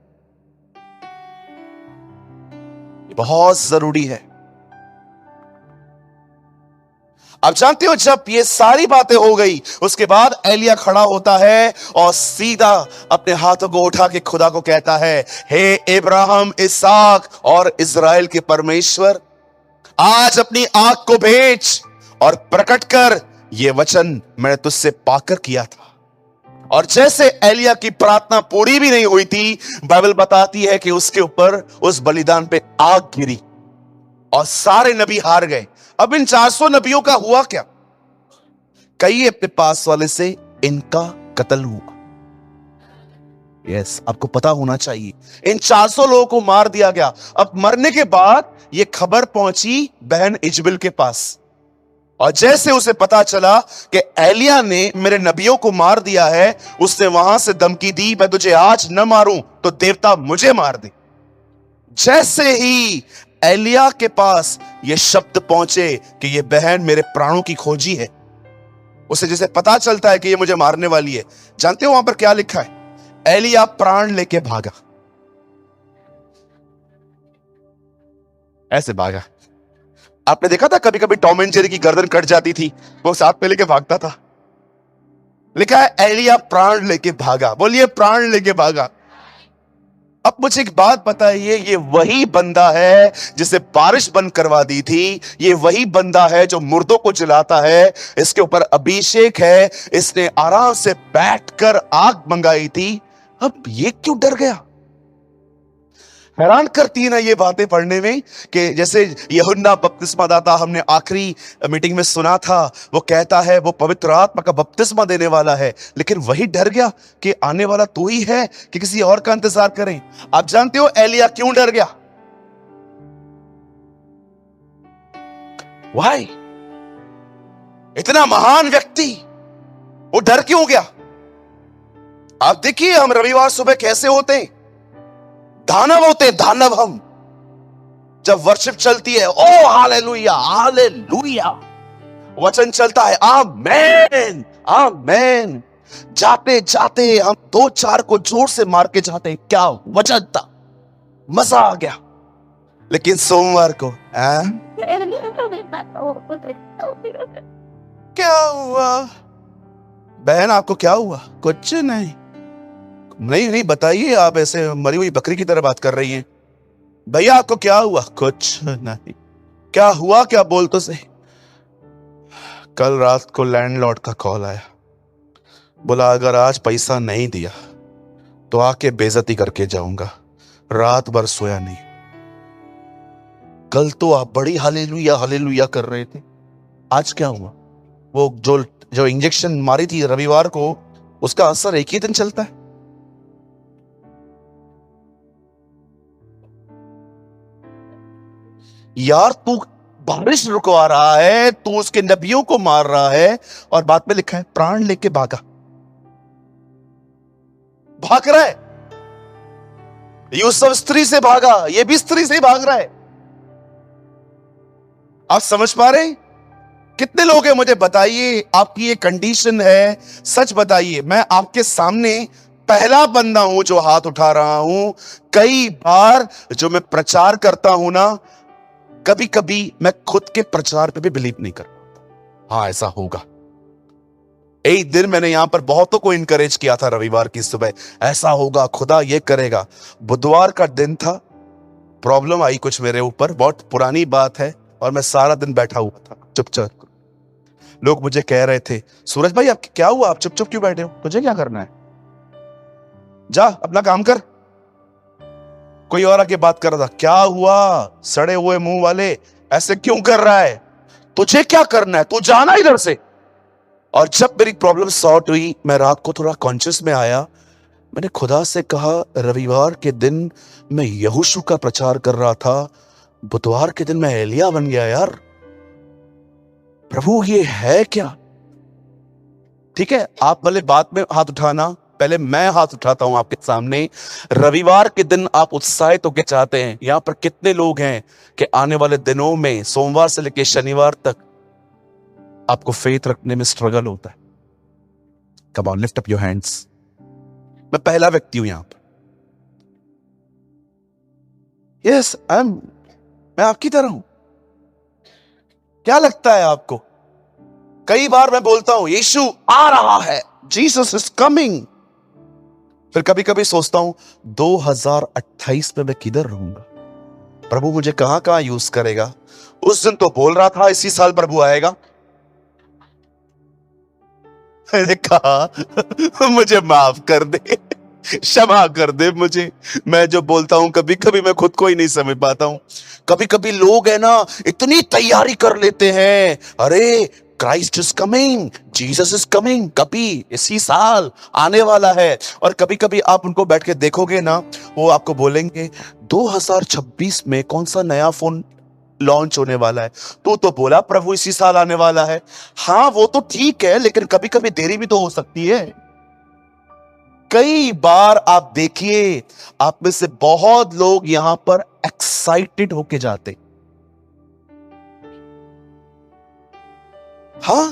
Speaker 1: बहुत जरूरी है। आप जानते हो, जब ये सारी बातें हो गई, उसके बाद एलिया खड़ा होता है और सीधा अपने हाथों को उठा के खुदा को कहता है, हे इब्राहिम, इसहाक और इजराइल के परमेश्वर, आज अपनी आंख को भेज और प्रकट कर ये वचन मैंने तुझसे पाकर किया था। और जैसे एलिया की प्रार्थना पूरी भी नहीं हुई थी, बाइबल बताती है कि उसके ऊपर, उस बलिदान पे आग गिरी और सारे नबी हार गए। अब इन 400 नबियों का हुआ क्या? कई अपने पास वाले से इनका कत्ल हुआ। यस, आपको पता होना चाहिए, इन 400 लोगों को मार दिया गया। अब मरने के बाद यह खबर पहुंची बहन इजबेल के पास, और जैसे उसे पता चला कि एलिया ने मेरे नबियों को मार दिया है, उसने वहां से धमकी दी, मैं तुझे आज न मारूं तो देवता मुझे मार दे। जैसे ही एलिया के पास ये शब्द पहुंचे कि ये बहन मेरे प्राणों की खोजी है, उसे जैसे पता चलता है कि ये मुझे मारने वाली है, जानते हो वहां पर क्या लिखा है? एलिया प्राण लेके भागा। ऐसे भागा। आपने देखा था कभी कभी टॉम एंड जेरी की गर्दन कट जाती थी, वो साथ में लेके भागता था। लिखा है एलिया प्राण लेके भागा। बोलिए प्राण लेके भागा। अब मुझे एक बात बताइए, ये वही बंदा है जिसे बारिश बंद करवा दी थी, ये वही बंदा है जो मुर्दों को जलाता है, इसके ऊपर अभिषेक है, इसने आराम से बैठकर आग मंगाई थी, अब ये क्यों डर गया? हैरान करती है ना ये बातें पढ़ने में, कि जैसे यूहन्ना बपतिस्मा दाता, हमने आखिरी मीटिंग में सुना था, वो कहता है वो पवित्र आत्मा का बपतिस्मा देने वाला है, लेकिन वही डर गया कि आने वाला तू ही है कि किसी और का इंतजार करें। आप जानते हो एलिया क्यों डर गया? वाई? इतना महान व्यक्ति, वो डर क्यों गया? आप देखिए हम रविवार सुबह कैसे होते हैं, दानव होते हैं, दानव हम। जब वर्शिप चलती है, ओ हालेलुया हालेलुया, वचन चलता है, आमेन आमेन, जाते जाते हम 2-4 को जोर से मार के जाते हैं, क्या वचन था, मजा आ गया। लेकिन सोमवार को क्या हुआ? बहन आपको क्या हुआ? कुछ नहीं। नहीं बताइए, आप ऐसे मरी हुई बकरी की तरह बात कर रही हैं। भैया आपको क्या हुआ? कुछ नहीं। क्या हुआ? क्या बोल तो सही। कल रात को लैंडलॉर्ड का कॉल आया, बोला अगर आज पैसा नहीं दिया तो आके बेइज्जती करके जाऊंगा। रात भर सोया नहीं। कल तो आप बड़ी हालेलुया हालेलुया कर रहे थे, आज क्या हुआ? वो जो इंजेक्शन मारी थी रविवार को, उसका असर एक ही दिन चलता है। यार तू बारिश रुकवा रहा है, तू उसके नबियों को मार रहा है, और बाद में लिखा है प्राण लेके भागा। भाग रहा है। यूसुफ स्त्री से भागा, ये भी स्त्री से भाग रहा है। आप समझ पा रहे हैं? कितने लोग हैं मुझे बताइए, आपकी ये कंडीशन है, सच बताइए। मैं आपके सामने पहला बंदा हूं जो हाथ उठा रहा हूं। कई बार जो मैं प्रचार करता हूं ना, कभी कभी मैं खुद के प्रचार पे भी बिलीव नहीं कर पाता। हाँ, ऐसा होगा। एक दिन मैंने यहां पर बहुतों को इनकरेज किया था, रविवार की सुबह ऐसा होगा, खुदा ये करेगा। बुधवार का दिन था, प्रॉब्लम आई कुछ मेरे ऊपर, बहुत पुरानी बात है, और मैं सारा दिन बैठा हुआ था चुपचाप। लोग मुझे कह रहे थे, सूरज भाई आप क्या हुआ, आप चुप चुप क्यों बैठे हो, तुझे क्या करना है, जा अपना काम कर। कोई और आके बात कर रहा था, क्या हुआ सड़े हुए मुंह वाले, ऐसे क्यों कर रहा है, तुझे क्या करना है, तू जाना इधर से। और जब मेरी प्रॉब्लम सॉर्ट हुई, मैं रात को थोड़ा कॉन्शियस में आया, मैंने खुदा से कहा, रविवार के दिन मैं यहोशू का प्रचार कर रहा था, बुधवार के दिन मैं एलिया बन गया यार, प्रभु ये है क्या। ठीक है, आप भले बाद में हाथ उठाना, पहले मैं हाथ उठाता हूं आपके सामने। रविवार के दिन आप उत्साहित होकर चाहते हैं। यहां पर कितने लोग हैं कि आने वाले दिनों में सोमवार से लेकर शनिवार तक आपको फेथ रखने में स्ट्रगल होता है? Come on, lift up your hands. मैं पहला व्यक्ति हूं यहां पर। यस, मैं आपकी तरह हूं। क्या लगता है आपको? कई बार मैं बोलता हूं यीशु आ रहा है, जीसस इज कमिंग। फिर कभी कभी सोचता हूं 2028 में मैं किधर रहूंगा, प्रभु मुझे कहां कहां यूज करेगा। उस दिन तो बोल रहा था इसी साल प्रभु आएगा। मैंने कहा मुझे माफ कर दे, क्षमा कर दे मुझे। मैं जो बोलता हूं कभी कभी मैं खुद को ही नहीं समझ पाता हूं। कभी कभी लोग है ना इतनी तैयारी कर लेते हैं, अरे Christ is coming, Jesus is coming, कभी इसी साल आने वाला है। और कभी कभी आप उनको बैठ के देखोगे ना, वो आपको बोलेंगे 2026 में कौन सा नया फोन लॉन्च होने वाला है, तो बोला प्रभु इसी साल आने वाला है। हाँ वो तो ठीक है, लेकिन कभी कभी देरी भी तो हो सकती है। कई बार आप देखिए, आप में से बहुत लोग यहां पर एक्साइटेड होके जाते। हाँ,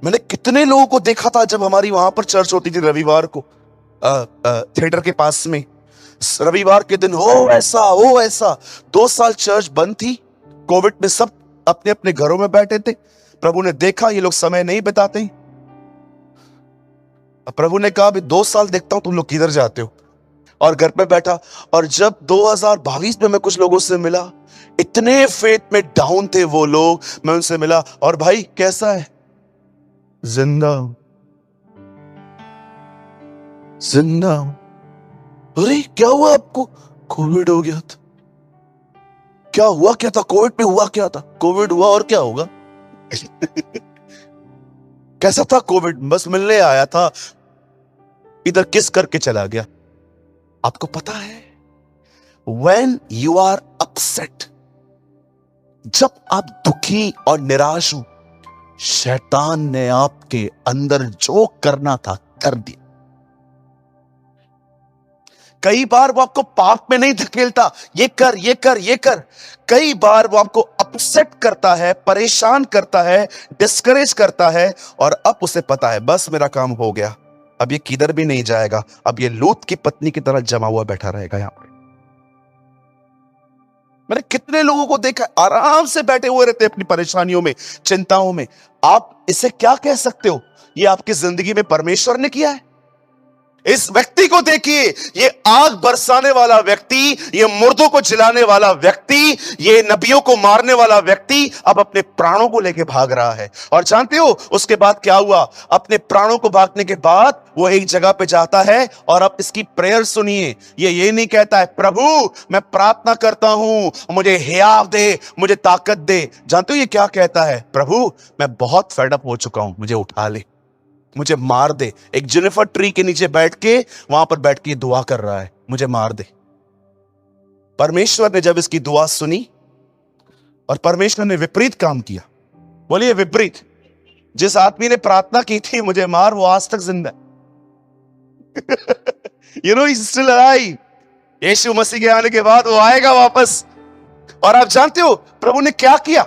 Speaker 1: मैंने कितने लोगों को देखा था जब हमारी वहां पर चर्च होती थी रविवार को, थिएटर के पास में। रविवार के दिन हो ऐसा 2 साल चर्च बंद थी, कोविड में सब अपने अपने घरों में बैठे थे। प्रभु ने देखा ये लोग समय नहीं बिताते, प्रभु ने कहा अभी 2 साल देखता हूं तुम लोग किधर जाते हो, और घर पे बैठा। और जब 2022 में मैं कुछ लोगों से मिला, इतने फेथ में डाउन थे वो लोग, मैं उनसे मिला, और भाई कैसा है, जिंदा जिंदा। अरे क्या हुआ आपको, कोविड हो गया था। क्या हुआ क्या था कोविड में, हुआ क्या था, कोविड हुआ और क्या होगा। कैसा था कोविड, बस मिलने आया था, इधर किस करके चला गया। आपको पता है, when you are upset, जब आप दुखी और निराश हो, शैतान ने आपके अंदर जो करना था कर दिया। कई बार वो आपको पाप में नहीं धकेलता, ये कर ये कर ये कर। कई बार वो आपको अपसेट करता है, परेशान करता है, डिस्करेज करता है, और अब उसे पता है बस मेरा काम हो गया, अब ये किधर भी नहीं जाएगा, अब ये लूत की पत्नी की तरह जमा हुआ बैठा रहेगा यहां पर। मैंने कितने लोगों को देखा, आराम से बैठे हुए रहते अपनी परेशानियों में, चिंताओं में। आप इसे क्या कह सकते हो, ये आपकी जिंदगी में परमेश्वर ने किया है। इस व्यक्ति को देखिए, ये आग बरसाने वाला व्यक्ति, ये मुर्दों को जिलाने वाला व्यक्ति, ये नबियों को मारने वाला व्यक्ति अब अपने प्राणों को लेके भाग रहा है। और जानते हो उसके बाद क्या हुआ, अपने प्राणों को भागने के बाद वो एक जगह पे जाता है, और अब इसकी प्रेयर सुनिए, ये नहीं कहता है प्रभु मैं प्रार्थना करता हूं मुझे हियाव दे, मुझे ताकत दे। जानते हो ये क्या कहता है, प्रभु मैं बहुत फेड अप हो चुका हूं, मुझे उठा ले। मुझे मार दे। एक जेनिफर ट्री के नीचे बैठ के वहां पर बैठ के दुआ कर रहा है, मुझे मार दे। परमेश्वर ने जब इसकी दुआ सुनी और परमेश्वर ने विपरीत काम किया। बोलिए विपरीत। जिस आदमी ने प्रार्थना की थी मुझे मार, वो आज तक जिंदा है। You know, he's still alive। यीशु मसीह के आने के बाद वो आएगा वापस। और आप जानते हो प्रभु ने क्या किया?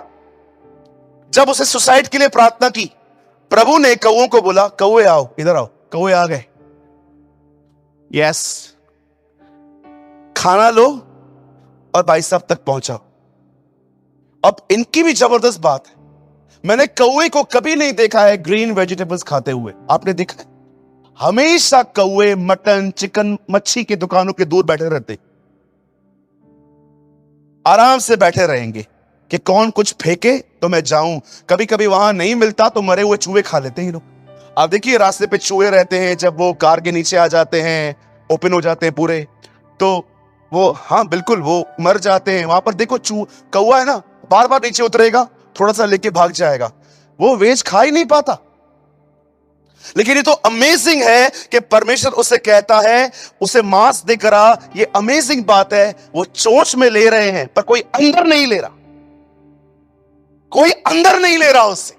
Speaker 1: जब उसे सुसाइड के लिए प्रार्थना की, प्रभु ने कौओं को बोला, कौए आओ, इधर आओ। कौए आ गए। यस, खाना लो और भाई साहब तक पहुंचाओ। अब इनकी भी जबरदस्त बात है, मैंने कौए को कभी नहीं देखा है ग्रीन वेजिटेबल्स खाते हुए। आपने देखा है? हमेशा कौए मटन, चिकन, मच्छी की दुकानों के दूर बैठे रहते, आराम से बैठे रहेंगे कि कौन कुछ फेंके तो मैं जाऊं। कभी कभी वहां नहीं मिलता तो मरे हुए चूहे खा लेते हैं लोग। आप देखिए रास्ते पे चूहे रहते हैं, जब वो कार के नीचे आ जाते हैं, ओपन हो जाते हैं पूरे, तो वो, हाँ बिल्कुल, वो मर जाते हैं। वहां पर देखो कौआ है ना, बार बार नीचे उतरेगा, थोड़ा सा लेके भाग जाएगा, वो वेज खा ही नहीं पाता। लेकिन ये तो अमेजिंग है कि परमेश्वर उसे कहता है, उसे मांस देकर आ। ये अमेजिंग बात है, वो चोंच में ले रहे हैं पर कोई अंदर नहीं ले रहा, कोई अंदर नहीं ले रहा उससे।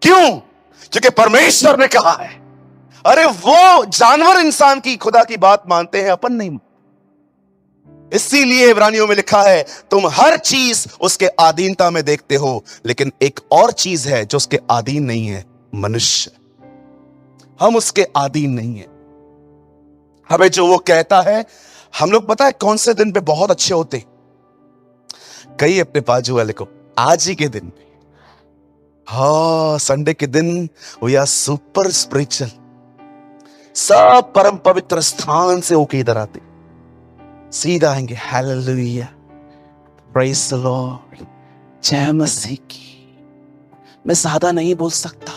Speaker 1: क्यों? क्योंकि परमेश्वर ने कहा है। अरे वो जानवर इंसान की, खुदा की बात मानते हैं, अपन नहीं। इसीलिए इब्रानियों में लिखा है, तुम हर चीज उसके अधीनता में देखते हो, लेकिन एक और चीज है जो उसके अधीन नहीं है, मनुष्य। हम उसके अधीन नहीं है। हमें जो वो कहता है, हम लोग पता है कौन से दिन पे बहुत अच्छे होते? कई अपने बाजू वाले को आज ही के दिन पे, हाँ संडे के दिन, वी आर सुपर स्पिरिचुअल। सब परम पवित्र स्थान से होके इधर आते, सीधा आएंगे, हालेलुया, प्रेज द लॉर्ड, जय मसीह की। मैं ज्यादा नहीं बोल सकता,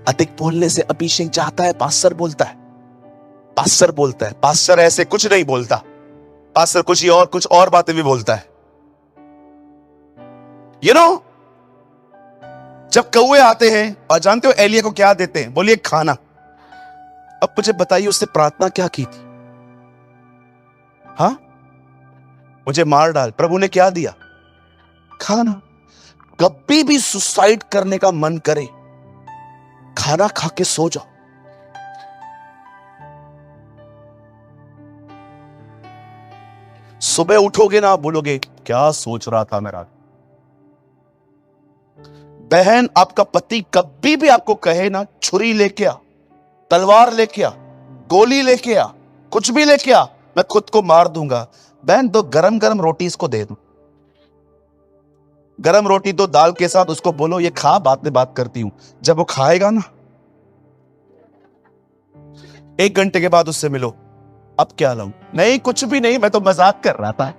Speaker 1: अधिक बोलने से अभिषेक जाता है। पास्टर बोलता है, पास्टर बोलता है। पास्टर ऐसे कुछ नहीं बोलता, पास्टर कुछ और बातें भी बोलता है। यू नो, जब कौए आते हैं, और जानते हो एलिया को क्या देते हैं? बोलिए खाना। अब मुझे बताइए उसने प्रार्थना क्या की थी? हाँ, मुझे मार डाल। प्रभु ने क्या दिया? खाना। कभी भी सुसाइड करने का मन करे, खाना खा के सो जाओ। सुबह उठोगे ना, बोलोगे क्या सोच रहा था मेरा। बहन, आपका पति कभी भी आपको कहे ना, छुरी लेके आ, तलवार लेके आ, गोली लेके आ, कुछ भी लेके आ, मैं खुद को मार दूंगा। बहन, दो गरम गरम रोटी इसको दे दो, गरम रोटी दो दाल के साथ, उसको बोलो ये खा, बात में बात करती हूं। जब वो खाएगा ना, 1 घंटे के बाद उससे मिलो, अब क्या लाऊं? नहीं कुछ भी नहीं, मैं तो मजाक कर रहा था।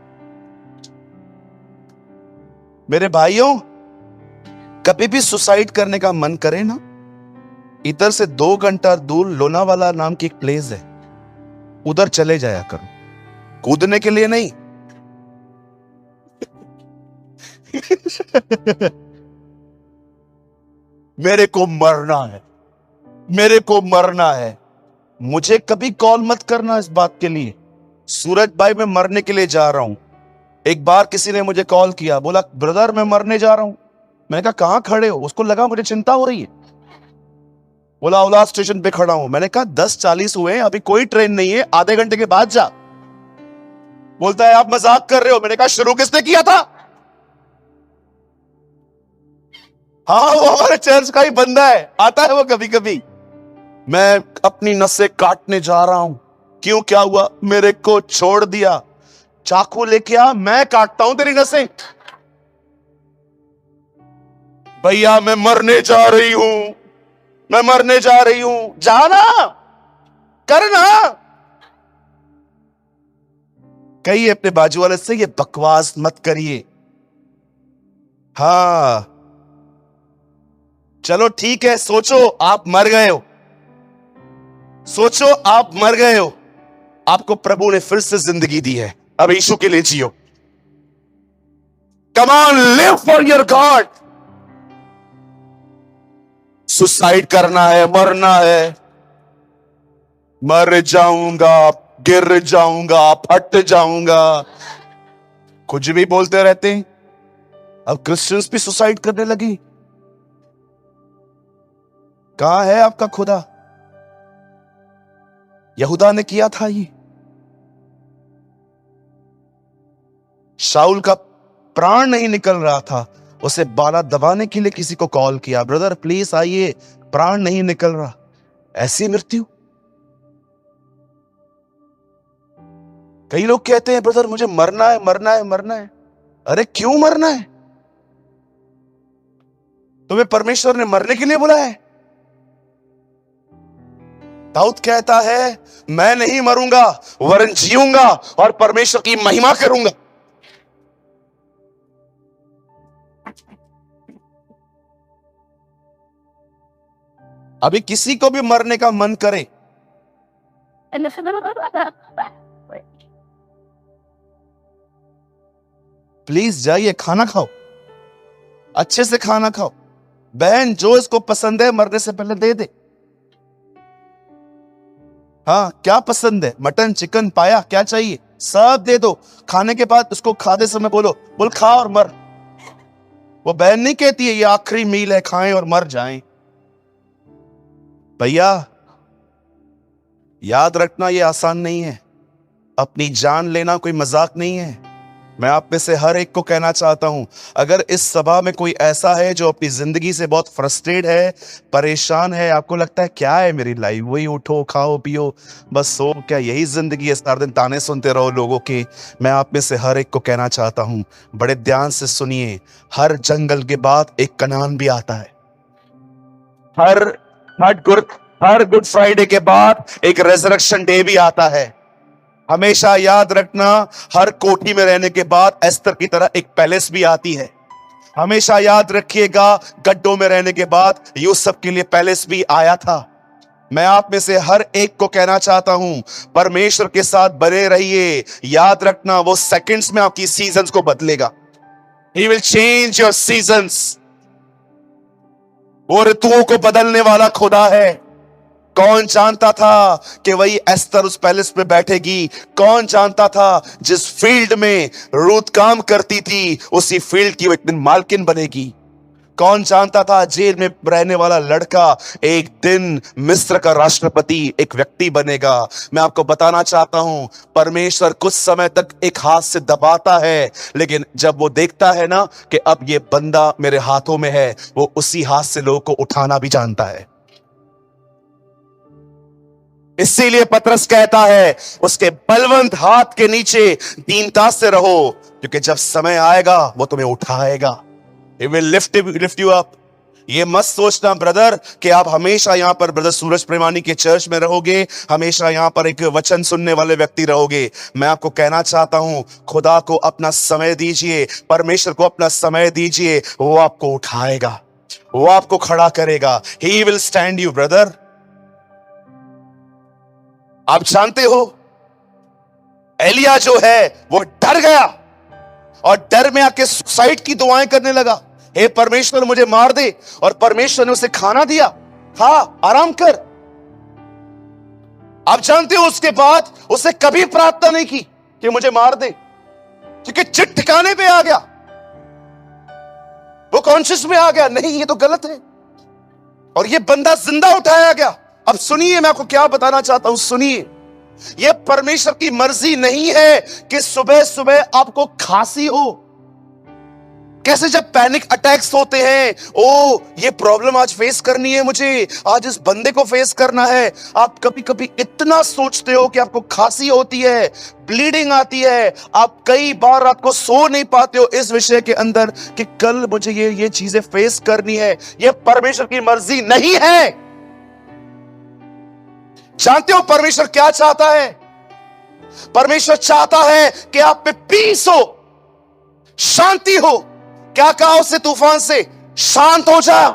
Speaker 1: मेरे भाइयों, कभी भी सुसाइड करने का मन करे ना, इधर से 2 घंटा दूर लोनावाला नाम की एक प्लेस है, उधर चले जाया करो, कूदने के लिए नहीं। मेरे को मरना है, मेरे को मरना है। मुझे कभी कॉल मत करना इस बात के लिए, सूरज भाई मैं मरने के लिए जा रहा हूं। एक बार किसी ने मुझे कॉल किया, बोला ब्रदर मैं मरने जा रहा हूं। मैंने कहा कहां खड़े हो? उसको लगा मुझे चिंता हो रही है। बोला औलाद स्टेशन पे खड़ा हूं। मैंने कहा 10:40 हुए, अभी कोई ट्रेन नहीं है, आधे घंटे के बाद जा। बोलता है आप मजाक कर रहे हो। मैंने कहा शुरू किसने किया था? हाँ, वो हमारे चर्च का ही बंदा है, आता है वो कभी कभी। मैं अपनी नसें काटने जा रहा हूं। क्यों, क्या हुआ? मेरे को छोड़ दिया, चाकू लेके आ, मैं काटता हूं तेरी नसें। भैया मैं मरने जा रही हूं, मैं मरने जा रही हूं। जाना, करना। कहिए अपने बाजू वाले से, ये बकवास मत करिए। हाँ चलो ठीक है, सोचो आप मर गए हो, सोचो आप मर गए हो, आपको प्रभु ने फिर से जिंदगी दी है, अब यीशु के लिए जियो। Come on, live for your God. Suicide करना है, मरना है, मर जाऊंगा, गिर जाऊंगा, फट जाऊंगा, कुछ भी बोलते रहते हैं। अब क्रिश्चियंस भी सुसाइड करने लगी। कहां है आपका खुदा? यहूदा ने किया था ये। शाऊल का प्राण नहीं निकल रहा था, उसे बाला दबाने के लिए किसी को कॉल किया, ब्रदर प्लीज आइए, प्राण नहीं निकल रहा। ऐसी मृत्यु। कई लोग कहते हैं ब्रदर मुझे मरना है, मरना है, मरना है। अरे क्यों मरना है? तुम्हें परमेश्वर ने मरने के लिए बुलाया है? दाऊद कहता है मैं नहीं मरूंगा वरन जीऊंगा और परमेश्वर की महिमा करूंगा। अभी किसी को भी मरने का मन करे, प्लीज जाइए, खाना खाओ, अच्छे से खाना खाओ। बहन जो इसको पसंद है मरने से पहले दे दे। हाँ क्या पसंद है? मटन, चिकन, पाया, क्या चाहिए सब दे दो। खाने के बाद उसको खाते समय बोल खा और मर। वो बहन नहीं कहती है ये आखिरी मील है, खाएं और मर जाएं। भैया याद रखना ये आसान नहीं है। अपनी जान लेना कोई मजाक नहीं है। मैं आप में से हर एक को कहना चाहता हूं, अगर इस सभा में कोई ऐसा है जो अपनी जिंदगी से बहुत फ्रस्ट्रेट है, परेशान है, आपको लगता है क्या है मेरी लाइफ, वही उठो खाओ पियो बस सो, क्या यही जिंदगी है, सारा दिन ताने सुनते रहो लोगों के, मैं आप में से हर एक को कहना चाहता हूं, बड़े ध्यान से सुनिए, हर जंगल के बाद एक कनान भी आता है। हर गुड फ्राइडे के बाद एक रेजरेक्शन डे भी आता है। हमेशा याद रखना, हर कोठी में रहने के बाद एस्तर की तरह एक पैलेस भी आती है। हमेशा याद रखिएगा, गड्ढों में रहने के बाद यूसुफ के लिए पैलेस भी आया था। मैं आप में से हर एक को कहना चाहता हूं, परमेश्वर के साथ बने रहिए। याद रखना वो सेकंड्स में आपकी सीजन्स को बदलेगा। He will change your seasons। वो ऋतुओं को बदलने वाला खुदा है। कौन जानता था कि वही एस्तर उस पैलेस में बैठेगी? कौन जानता था जिस फील्ड में रूथ काम करती थी उसी फील्ड की वो एक दिन मालकिन बनेगी? कौन जानता था जेल में रहने वाला लड़का एक दिन मिस्र का राष्ट्रपति एक व्यक्ति बनेगा? मैं आपको बताना चाहता हूं, परमेश्वर कुछ समय तक एक हाथ से दबाता है, लेकिन जब वो देखता है ना कि अब ये बंदा मेरे हाथों में है, वो उसी हाथ से लोगों को उठाना भी जानता है। इसीलिए पतरस कहता है उसके बलवंत हाथ के नीचे दीनता से रहो, क्योंकि जब समय आएगा वो तुम्हें उठाएगा। He will lift you up। ये मत सोचना ब्रदर कि आप हमेशा यहां पर ब्रदर सूरज प्रेमानी के चर्च में रहोगे, हमेशा यहां पर एक वचन सुनने वाले व्यक्ति रहोगे। मैं आपको कहना चाहता हूं, खुदा को अपना समय दीजिए, परमेश्वर को अपना समय दीजिए, वो आपको उठाएगा, वो आपको खड़ा करेगा। He will stand you brother। आप जानते हो एलिया जो है वो डर गया और डर में आके सुसाइड की दुआएं करने लगा, हे परमेश्वर मुझे मार दे, और परमेश्वर ने उसे खाना दिया, खा आराम कर। आप जानते हो उसके बाद उसे कभी प्रार्थना नहीं की कि मुझे मार दे, क्योंकि चिट ठिकाने पे आ गया, वो कॉन्शियस में आ गया, नहीं ये तो गलत है, और ये बंदा जिंदा उठाया गया। अब सुनिए मैं आपको क्या बताना चाहता हूं, सुनिए, यह परमेश्वर की मर्जी नहीं है कि सुबह सुबह आपको खांसी हो। कैसे जब पैनिक अटैक्स होते हैं, ओ ये प्रॉब्लम आज फेस करनी है मुझे, आज इस बंदे को फेस करना है, आप कभी कभी इतना सोचते हो कि आपको खांसी होती है, ब्लीडिंग आती है, आप कई बार रात को सो नहीं पाते हो इस विषय के अंदर कि कल मुझे ये चीजें फेस करनी है। यह परमेश्वर की मर्जी नहीं है। जानते हो परमेश्वर क्या चाहता है? परमेश्वर चाहता है कि आप पे पीस हो, शांति हो। क्या कहा उससे तूफान से? शांत हो जा।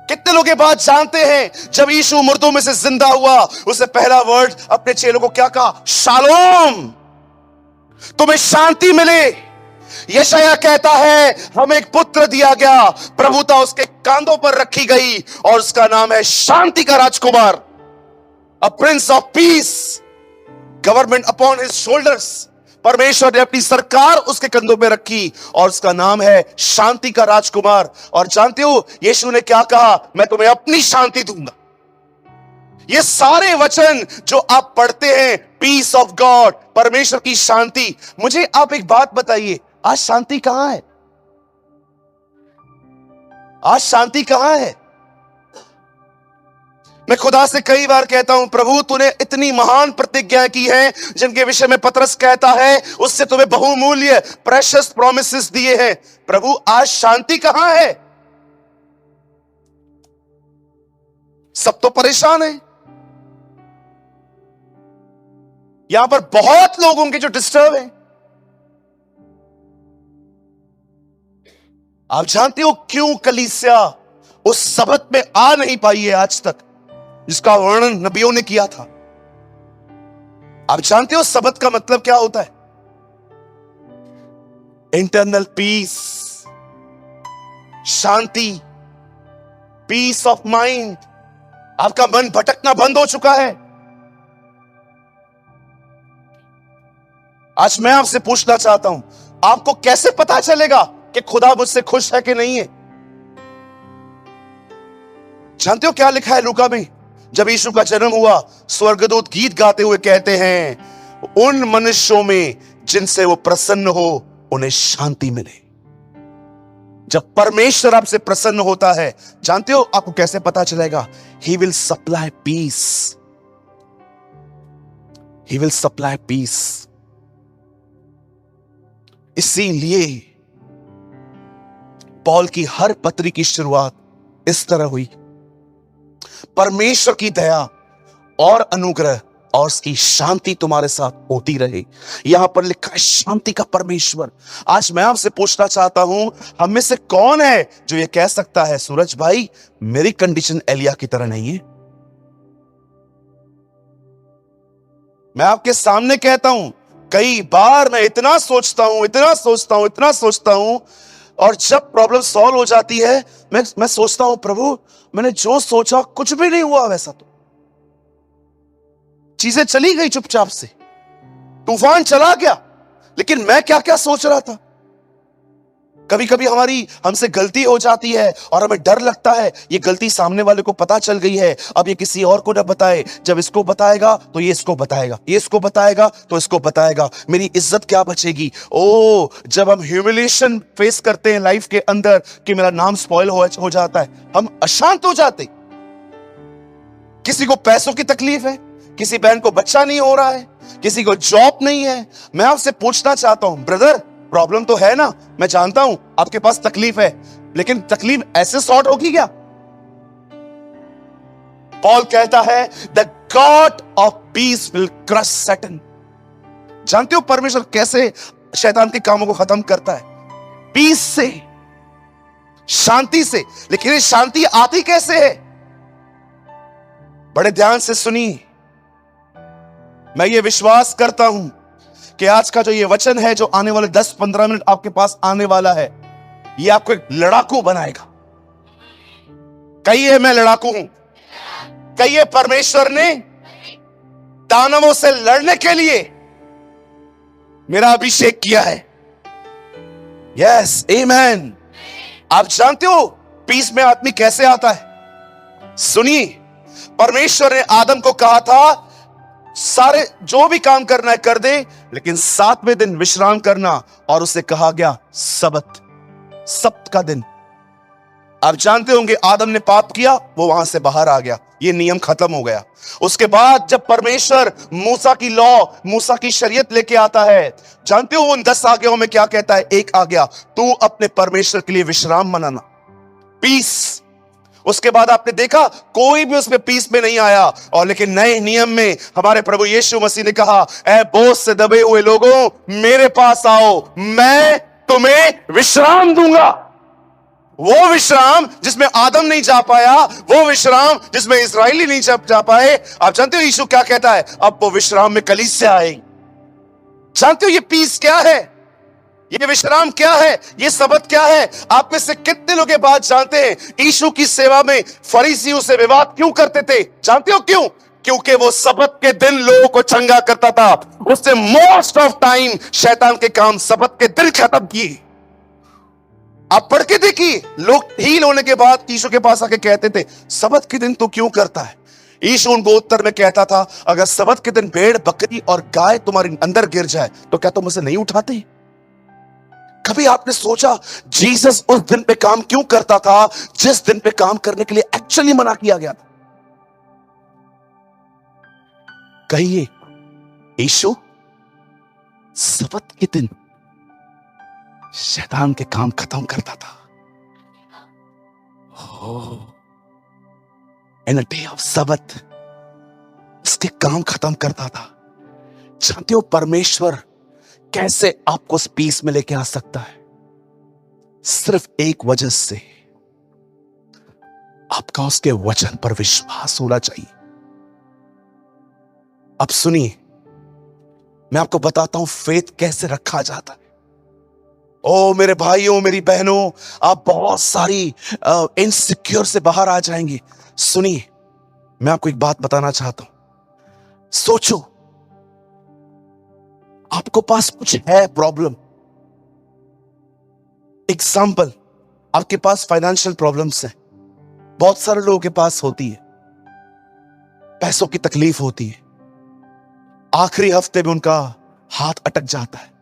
Speaker 1: कितने लोग ये बात जानते हैं? जब यीशु मुर्दों में से जिंदा हुआ, उसे पहला वर्ड अपने चेलों को क्या कहा? शालोम, तुम्हें शांति मिले। यशायाह कहता है हमें एक पुत्र दिया गया, प्रभुता उसके कांधों पर रखी गई और उसका नाम है शांति का राजकुमार, a prince of peace, government upon his shoulders. परमेश्वर ने अपनी सरकार उसके कंधों पे रखी और उसका नाम है शांति का राजकुमार। और जानते हो यीशु ने क्या कहा? मैं तुम्हें अपनी शांति दूंगा। ये सारे वचन जो आप पढ़ते हैं, पीस ऑफ गॉड, परमेश्वर की शांति। मुझे आप एक बात बताइए, आज शांति कहां है? आज शांति कहां है? मैं खुदा से कई बार कहता हूं, प्रभु तूने इतनी महान प्रतिज्ञा की है जिनके विषय में पतरस कहता है उससे तुम्हें बहुमूल्य प्रेशियस प्रॉमिसेस दिए हैं। प्रभु आज शांति कहां है? सब तो परेशान है। यहां पर बहुत लोग होंगे जो डिस्टर्ब हैं। आप जानते हो क्यों कलीसिया उस सबत में आ नहीं पाई है आज तक जिसका वर्णन नबियों ने किया था? आप जानते हो सबत का मतलब क्या होता है? इंटरनल पीस, शांति, पीस ऑफ माइंड। आपका मन भटकना बंद हो चुका है। आज मैं आपसे पूछना चाहता हूं, आपको कैसे पता चलेगा कि खुदा मुझसे खुश है कि नहीं है? जानते हो क्या लिखा है लूका में? जब यीशु का जन्म हुआ, स्वर्गदूत गीत गाते हुए कहते हैं, उन मनुष्यों में जिनसे वो प्रसन्न हो उन्हें शांति मिले। जब परमेश्वर आपसे प्रसन्न होता है, जानते हो आपको कैसे पता चलेगा? He will supply peace, he will supply peace. इसीलिए पौल की हर पत्री की शुरुआत इस तरह हुई, परमेश्वर की दया और अनुग्रह और उसकी शांति तुम्हारे साथ होती रहे। यहां पर लिखा है शांति का परमेश्वर। आज मैं आपसे पूछना चाहता हूं, हम में से कौन है जो ये कह सकता है, सूरज भाई मेरी कंडीशन एलिया की तरह नहीं है? मैं आपके सामने कहता हूं, कई बार मैं इतना सोचता हूं, और जब प्रॉब्लम सॉल्व हो जाती है मैं सोचता हूं, प्रभु मैंने जो सोचा कुछ भी नहीं हुआ वैसा। तो चीजें चली गई चुपचाप से, तूफान चला गया, लेकिन मैं क्या क्या सोच रहा था। कभी कभी हमसे गलती हो जाती है और हमें डर लगता है ये गलती सामने वाले को पता चल गई है, अब ये किसी और को न बताए। जब इसको बताएगा तो ये इसको बताएगा, ये इसको बताएगा तो इसको बताएगा, मेरी इज्जत क्या बचेगी। ओ, जब हम ह्यूमिलिएशन फेस करते हैं लाइफ के अंदर कि मेरा नाम स्पॉइल हो जाता है, हम अशांत हो जाते। किसी को पैसों की तकलीफ है, किसी बहन को बच्चा नहीं हो रहा है, किसी को जॉब नहीं है। मैं आपसे पूछना चाहता हूं, ब्रदर प्रॉब्लम तो है ना, मैं जानता हूं आपके पास तकलीफ है, लेकिन तकलीफ ऐसे सॉर्ट होगी क्या? पॉल कहता है the God of peace will crush Satan. जानते हो परमेश्वर कैसे शैतान के कामों को खत्म करता है? पीस से, शांति से। लेकिन ये शांति आती कैसे है? बड़े ध्यान से सुनिए। मैं ये विश्वास करता हूं कि आज का जो ये वचन है, जो आने वाले 10-15 मिनट आपके पास आने वाला है, ये आपको एक लड़ाकू बनाएगा। कहिए मैं लड़ाकू हूं। कहिए परमेश्वर ने दानवों से लड़ने के लिए मेरा अभिषेक किया है। यस, आमेन। आप जानते हो पीस में आदमी कैसे आता है? सुनिए, परमेश्वर ने आदम को कहा था सारे जो भी काम करना है कर दे, लेकिन 7वें दिन विश्राम करना, और उसे कहा गया सबत, सब्त का दिन। आप जानते होंगे आदम ने पाप किया, वो वहां से बाहर आ गया, ये नियम खत्म हो गया। उसके बाद जब परमेश्वर मूसा की लॉ, मूसा की शरीयत लेके आता है, जानते हो उन 10 आज्ञाओं में क्या कहता है? एक आज्ञा, तू अपने परमेश्वर के लिए विश्राम मनाना, पीस। उसके बाद आपने देखा कोई भी उसमें पीस में नहीं आया। और लेकिन नए नियम में हमारे प्रभु यीशु मसीह ने कहा, ऐ बोझ से दबे हुए लोगों मेरे पास आओ, मैं तुम्हें विश्राम दूंगा। वो विश्राम जिसमें आदम नहीं जा पाया, वो विश्राम जिसमें इस्राएली नहीं जा पाए। आप जानते हो यीशु क्या कहता है? अब वो विश्राम में कलीसिया आएगी। जानते हो ये पीस क्या है? ये विश्राम क्या है, ये सबत क्या है? आप में से कितने लोग ये बात जानते हैं? यीशु की सेवा में फरीसियों से विवाद क्यों करते थे? जानते हो क्यों? क्योंकि वो सबत के दिन लोगों को चंगा करता था। उससे मोस्ट ऑफ टाइम शैतान के काम सबत के दिन खत्म किए। आप पढ़ के देखिए, लोग हील होने के बाद यीशु के पास आके कहते थे, सबत के दिन तू क्यों करता है? यीशु उनको उत्तर में कहता था, अगर सबत के दिन भेड़ बकरी और गाय तुम्हारे अंदर गिर जाए तो क्या तुम उसे नहीं उठाते? कभी आपने सोचा जीसस उस दिन पे काम क्यों करता था जिस दिन पे काम करने के लिए एक्चुअली मना किया गया था? कहिए, यीशु सबत के दिन शैतान के काम खत्म करता था। इन डे ऑफ सबत उसके काम खत्म करता था। जानते हो परमेश्वर कैसे आपको उस पीस में लेके आ सकता है? सिर्फ एक वजह से, आपका उसके वचन पर विश्वास होना चाहिए। अब सुनिए, मैं आपको बताता हूं फेथ कैसे रखा जाता है। ओ मेरे भाइयों, मेरी बहनों, आप बहुत सारी इनसिक्योर से बाहर आ जाएंगे। सुनिए, मैं आपको एक बात बताना चाहता हूं। सोचो, आपको पास कुछ है प्रॉब्लम। एग्जाम्पल, आपके पास फाइनेंशियल प्रॉब्लम्स हैं, बहुत सारे लोगों के पास होती है। पैसों की तकलीफ होती है, आखिरी हफ्ते में उनका हाथ अटक जाता है।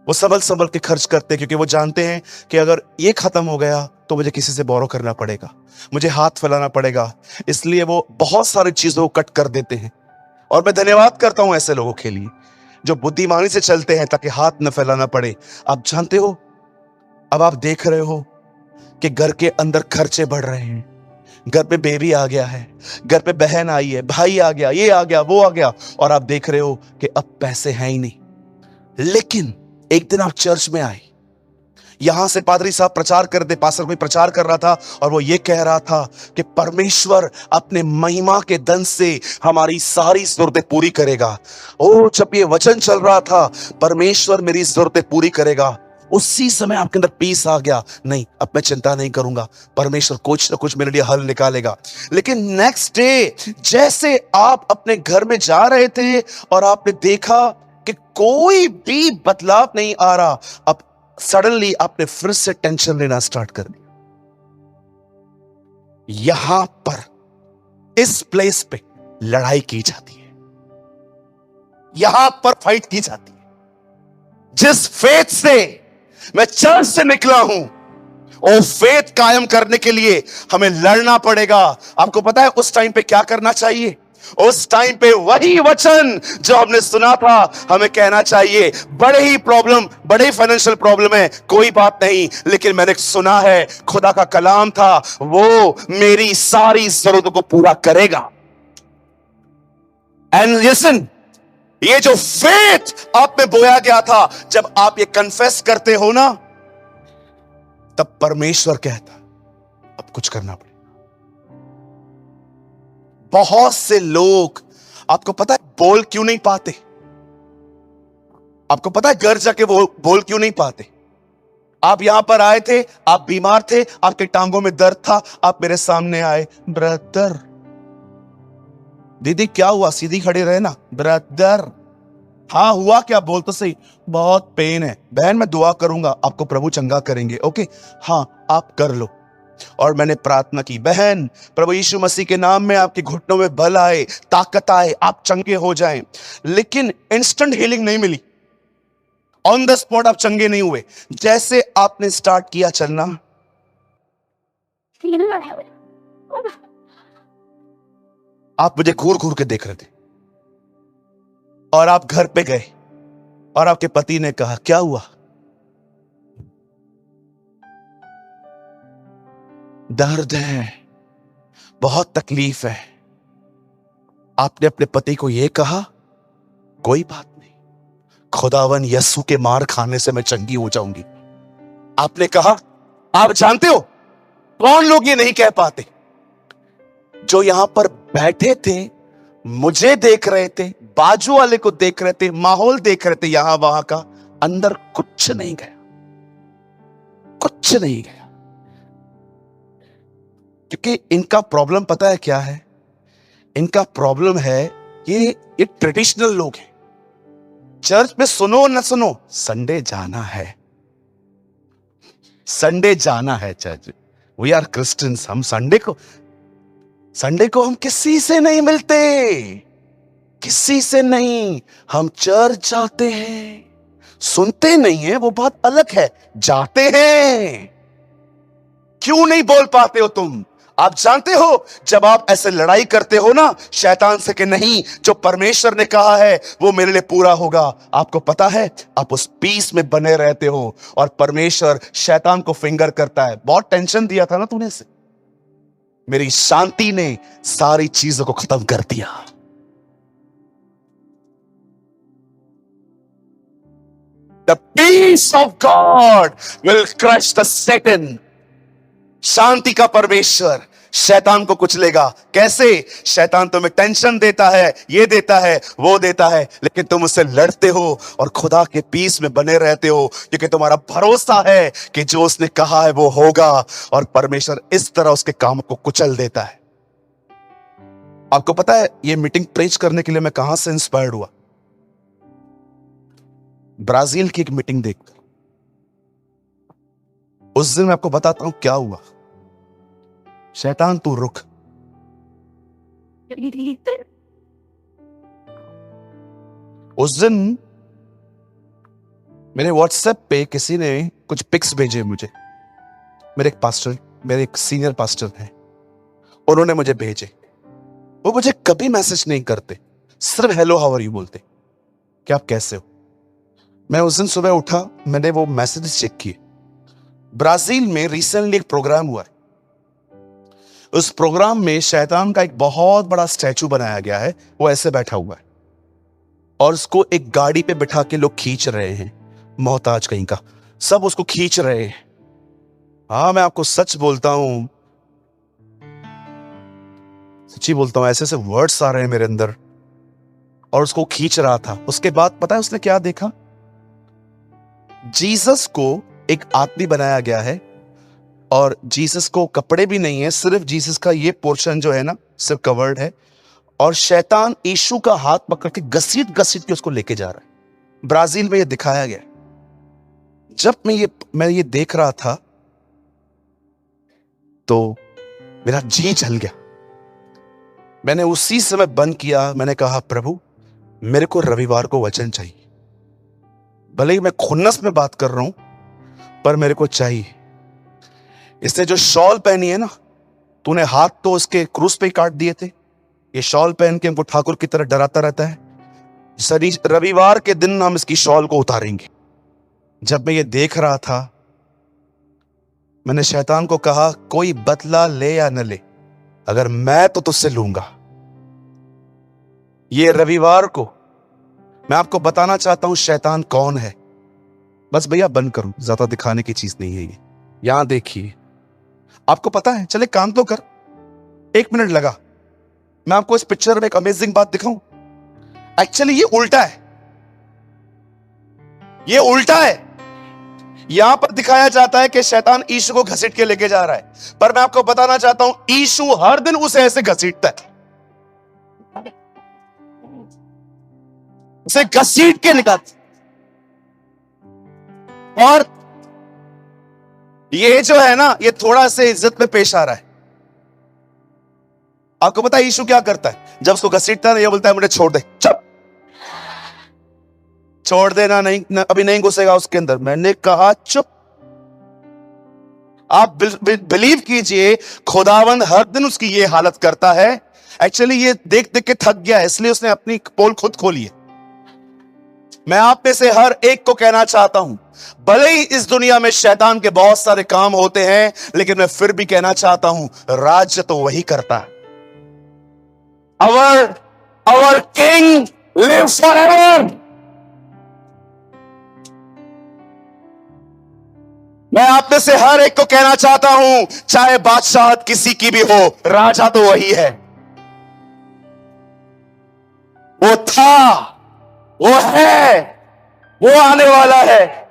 Speaker 1: वो संभल संभल के खर्च करते हैं क्योंकि वो जानते हैं कि अगर ये खत्म हो गया तो मुझे किसी से बोरो करना पड़ेगा, मुझे हाथ फैलाना पड़ेगा। इसलिए वो बहुत सारी चीजों को कट कर देते हैं। और मैं धन्यवाद करता हूं ऐसे लोगों के लिए जो बुद्धिमानी से चलते हैं ताकि हाथ न फैलाना पड़े। आप जानते हो, अब आप देख रहे हो कि घर के अंदर खर्चे बढ़ रहे हैं। घर पे बेबी आ गया है, घर पे बहन आई है, भाई आ गया, ये आ गया, वो आ गया, और आप देख रहे हो कि अब पैसे हैं ही नहीं। लेकिन एक दिन आप चर्च में आए, यहां से पादरी साहब प्रचार कर दे, पास्टर कोई प्रचार कर रहा था और वो ये कह रहा था कि परमेश्वर अपने महिमा के धन से हमारी सारी जरूरतें पूरी करेगा। ओ, जब ये वचन चल रहा था, परमेश्वर मेरी जरूरतें पूरी करेगा, उसी समय आपके अंदर पीस आ गया। नहीं, अब मैं चिंता नहीं करूंगा, परमेश्वर कुछ ना कुछ मेरे लिए हल निकालेगा। लेकिन नेक्स्ट डे जैसे आप अपने घर में जा रहे थे और आपने देखा कि कोई भी बदलाव नहीं आ रहा, अब सडनली आपने फिर से टेंशन लेना स्टार्ट कर दिया। यहां पर इस प्लेस पे लड़ाई की जाती है, यहां पर फाइट की जाती है। जिस फेथ से मैं चर्च से निकला हूं, और फेथ कायम करने के लिए हमें लड़ना पड़ेगा। आपको पता है उस टाइम पे क्या करना चाहिए? उस टाइम पे वही वचन जो हमने सुना था हमें कहना चाहिए, बड़े ही प्रॉब्लम, बड़े फाइनेंशियल प्रॉब्लम है, कोई बात नहीं, लेकिन मैंने सुना है खुदा का कलाम था, वो मेरी सारी जरूरतों को पूरा करेगा। एंड लिसन, ये जो फेथ आप में बोया गया था, जब आप ये कन्फेस करते हो ना, तब परमेश्वर कहता अब कुछ करना पड़ेगा। बहुत से लोग, आपको पता है बोल क्यों नहीं पाते? आपको पता है घर जाके बोल क्यों नहीं पाते? आप यहां पर आए थे, आप बीमार थे, आपके टांगों में दर्द था, आप मेरे सामने आए, ब्रदर, दीदी क्या हुआ, सीधी खड़े रहे ना, ब्रदर, हाँ हुआ क्या, बोल तो सही, बहुत पेन है, बहन मैं दुआ करूंगा, आपको प्रभु चंगा करेंगे, ओके हाँ आप कर लो। और मैंने प्रार्थना की, बहन प्रभु यीशु मसीह के नाम में आपके घुटनों में बल आए, ताकत आए, आप चंगे हो जाएं। लेकिन इंस्टेंट हीलिंग नहीं मिली, ऑन द स्पॉट आप चंगे नहीं हुए। जैसे आपने स्टार्ट किया चलना, आप मुझे घूर घूर के देख रहे थे, और आप घर पे गए और आपके पति ने कहा क्या हुआ? दर्द है, बहुत तकलीफ है। आपने अपने पति को यह कहा, कोई बात नहीं, खुदावन यस्सु के मार खाने से मैं चंगी हो जाऊंगी। आपने कहा, आप जानते हो कौन लोग ये नहीं कह पाते? जो यहां पर बैठे थे, मुझे देख रहे थे, बाजू वाले को देख रहे थे, माहौल देख रहे थे यहां वहां का, अंदर कुछ नहीं गया, कुछ नहीं गया। क्योंकि इनका प्रॉब्लम पता है क्या है? इनका प्रॉब्लम है ये ट्रेडिशनल लोग हैं। चर्च में सुनो न सुनो, संडे जाना है, संडे जाना है चर्च। वी आर क्रिश्चियंस, हम संडे को हम किसी से नहीं मिलते, किसी से नहीं। हम चर्च जाते हैं, सुनते नहीं है वो बात अलग है, जाते हैं। क्यों नहीं बोल पाते हो तुम? आप जानते हो जब आप ऐसे लड़ाई करते हो ना शैतान से कि नहीं, जो परमेश्वर ने कहा है वो मेरे लिए पूरा होगा, आपको पता है आप उस पीस में बने रहते हो और परमेश्वर शैतान को फिंगर करता है। बहुत टेंशन दिया था ना तूने से, मेरी शांति ने सारी चीजों को खत्म कर दिया। The peace of God will crush the Satan. शांति का परमेश्वर शैतान को कुचलेगा। कैसे? शैतान तुम्हें टेंशन देता है, ये देता है, वो देता है, लेकिन तुम उससे लड़ते हो और खुदा के पीस में बने रहते हो, क्योंकि तुम्हारा भरोसा है कि जो उसने कहा है वो होगा। और परमेश्वर इस तरह उसके काम को कुचल देता है। आपको पता है ये मीटिंग प्रेच करने के लिए मैं कहां से इंस्पायर्ड हुआ? ब्राजील की एक मीटिंग देखकर। उस दिन मैं आपको बताता हूं क्या हुआ। शैतान तू रुक। उस दिन मेरे व्हाट्सएप पे किसी ने कुछ पिक्स भेजे मुझे। मेरे एक सीनियर पास्टर हैं, उन्होंने मुझे भेजे। वो मुझे कभी मैसेज नहीं करते, सिर्फ हेलो हाउ आर यू बोलते, कि आप कैसे हो। मैं उस दिन सुबह उठा, मैंने वो मैसेज चेक किए। ब्राजील में रिसेंटली एक प्रोग्राम हुआ है। उस प्रोग्राम में शैतान का एक बहुत बड़ा स्टैचू बनाया गया है, वो ऐसे बैठा हुआ है और उसको एक गाड़ी पे बिठा के लोग खींच रहे हैं, मोहताज कहीं का, सब उसको खींच रहे हैं। हाँ, मैं आपको सच बोलता हूं, सच्ची बोलता हूं, ऐसे ऐसे वर्ड्स आ रहे हैं मेरे अंदर, और उसको खींच रहा था। उसके बाद पता है उसने क्या देखा? जीसस को एक आदमी बनाया गया है और जीसस को कपड़े भी नहीं है, सिर्फ जीसस का ये पोर्शन जो है ना सिर्फ कवर्ड है, और शैतान यीशु का हाथ पकड़ के घसीट घसीट के उसको लेके जा रहा है। ब्राजील में ये दिखाया गया। जब मैं ये देख रहा था तो मेरा जी जल गया। मैंने उसी समय बंद किया। मैंने कहा प्रभु मेरे को रविवार को वचन चाहिए, भले ही मैं खुन्नस में बात कर रहा हूं, पर मेरे को चाहिए। इसने जो शॉल पहनी है ना, तूने हाथ तो उसके क्रूस पे ही काट दिए थे, ये शॉल पहन के हमको ठाकुर की तरह डराता रहता है। रविवार के दिन हम इसकी शॉल को उतारेंगे। जब मैं ये देख रहा था, मैंने शैतान को कहा कोई बदला ले या न ले, अगर मैं तो तुझसे लूंगा। ये रविवार को मैं आपको बताना चाहता हूं शैतान कौन है। बस भैया बंद करो, ज्यादा दिखाने की चीज नहीं है ये। यहां देखिए, आपको पता है, चले काम तो कर, 1 मिनट लगा, मैं आपको इस पिक्चर में एक अमेजिंग बात दिखाऊं। एक्चुअली ये उल्टा है, ये उल्टा है। यहां पर दिखाया जाता है कि शैतान यीशु को घसीट के लेके जा रहा है, पर मैं आपको बताना चाहता हूं यीशु हर दिन उसे ऐसे घसीटता है, उसे घसीट के निकालता। और ये जो है ना, ये थोड़ा से इज्जत में पेश आ रहा है। आपको पता है यीशु क्या करता है? जब उसको घसीटता है, ये बोलता है मुझे छोड़ दे, चुप छोड़ देना, नहीं न, अभी नहीं घुसेगा उसके अंदर। मैंने कहा चुप। आप बिलीव कीजिए, खुदावंद हर दिन उसकी ये हालत करता है। एक्चुअली ये देख देख के थक गया है, इसलिए उसने अपनी पोल खुद खोली है। मैं आप में से हर एक को कहना चाहता हूं, भले ही इस दुनिया में शैतान के बहुत सारे काम होते हैं, लेकिन मैं फिर भी कहना चाहता हूं राज्य तो वही करता है। Our king lives forever. मैं आप में से हर एक को कहना चाहता हूं, चाहे बादशाहत किसी की भी हो, राजा तो वही है। वो था, वो है वो आने वाला है।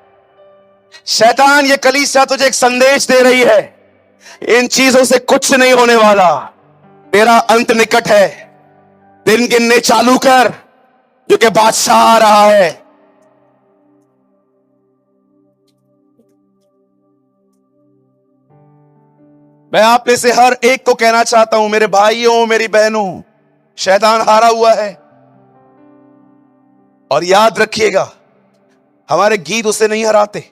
Speaker 1: शैतान, ये कलीसिया तुझे एक संदेश दे रही है, इन चीजों से कुछ नहीं होने वाला, तेरा अंत निकट है। दिन गिनने चालू कर, क्योंकि बादशाह आ रहा है। मैं आप में से हर एक को कहना चाहता हूं, मेरे भाइयों, मेरी बहनों, शैतान हारा हुआ है। और याद रखिएगा, हमारे गीत उसे नहीं हराते।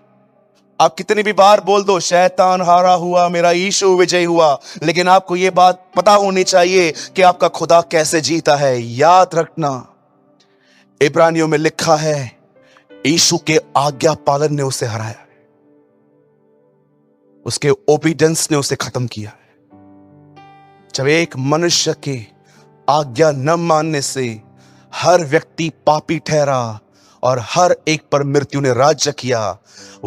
Speaker 1: आप कितनी भी बार बोल दो, शैतान हारा हुआ, मेरा यीशु विजय हुआ, लेकिन आपको यह बात पता होनी चाहिए कि आपका खुदा कैसे जीता है। याद रखना, इब्रानियों में लिखा है, यीशु के आज्ञा पालन ने उसे हराया, उसके ओबीडियंस ने उसे खत्म किया। जब एक मनुष्य के आज्ञा न मानने से हर व्यक्ति पापी ठहरा और हर एक पर मृत्यु ने राज्य किया,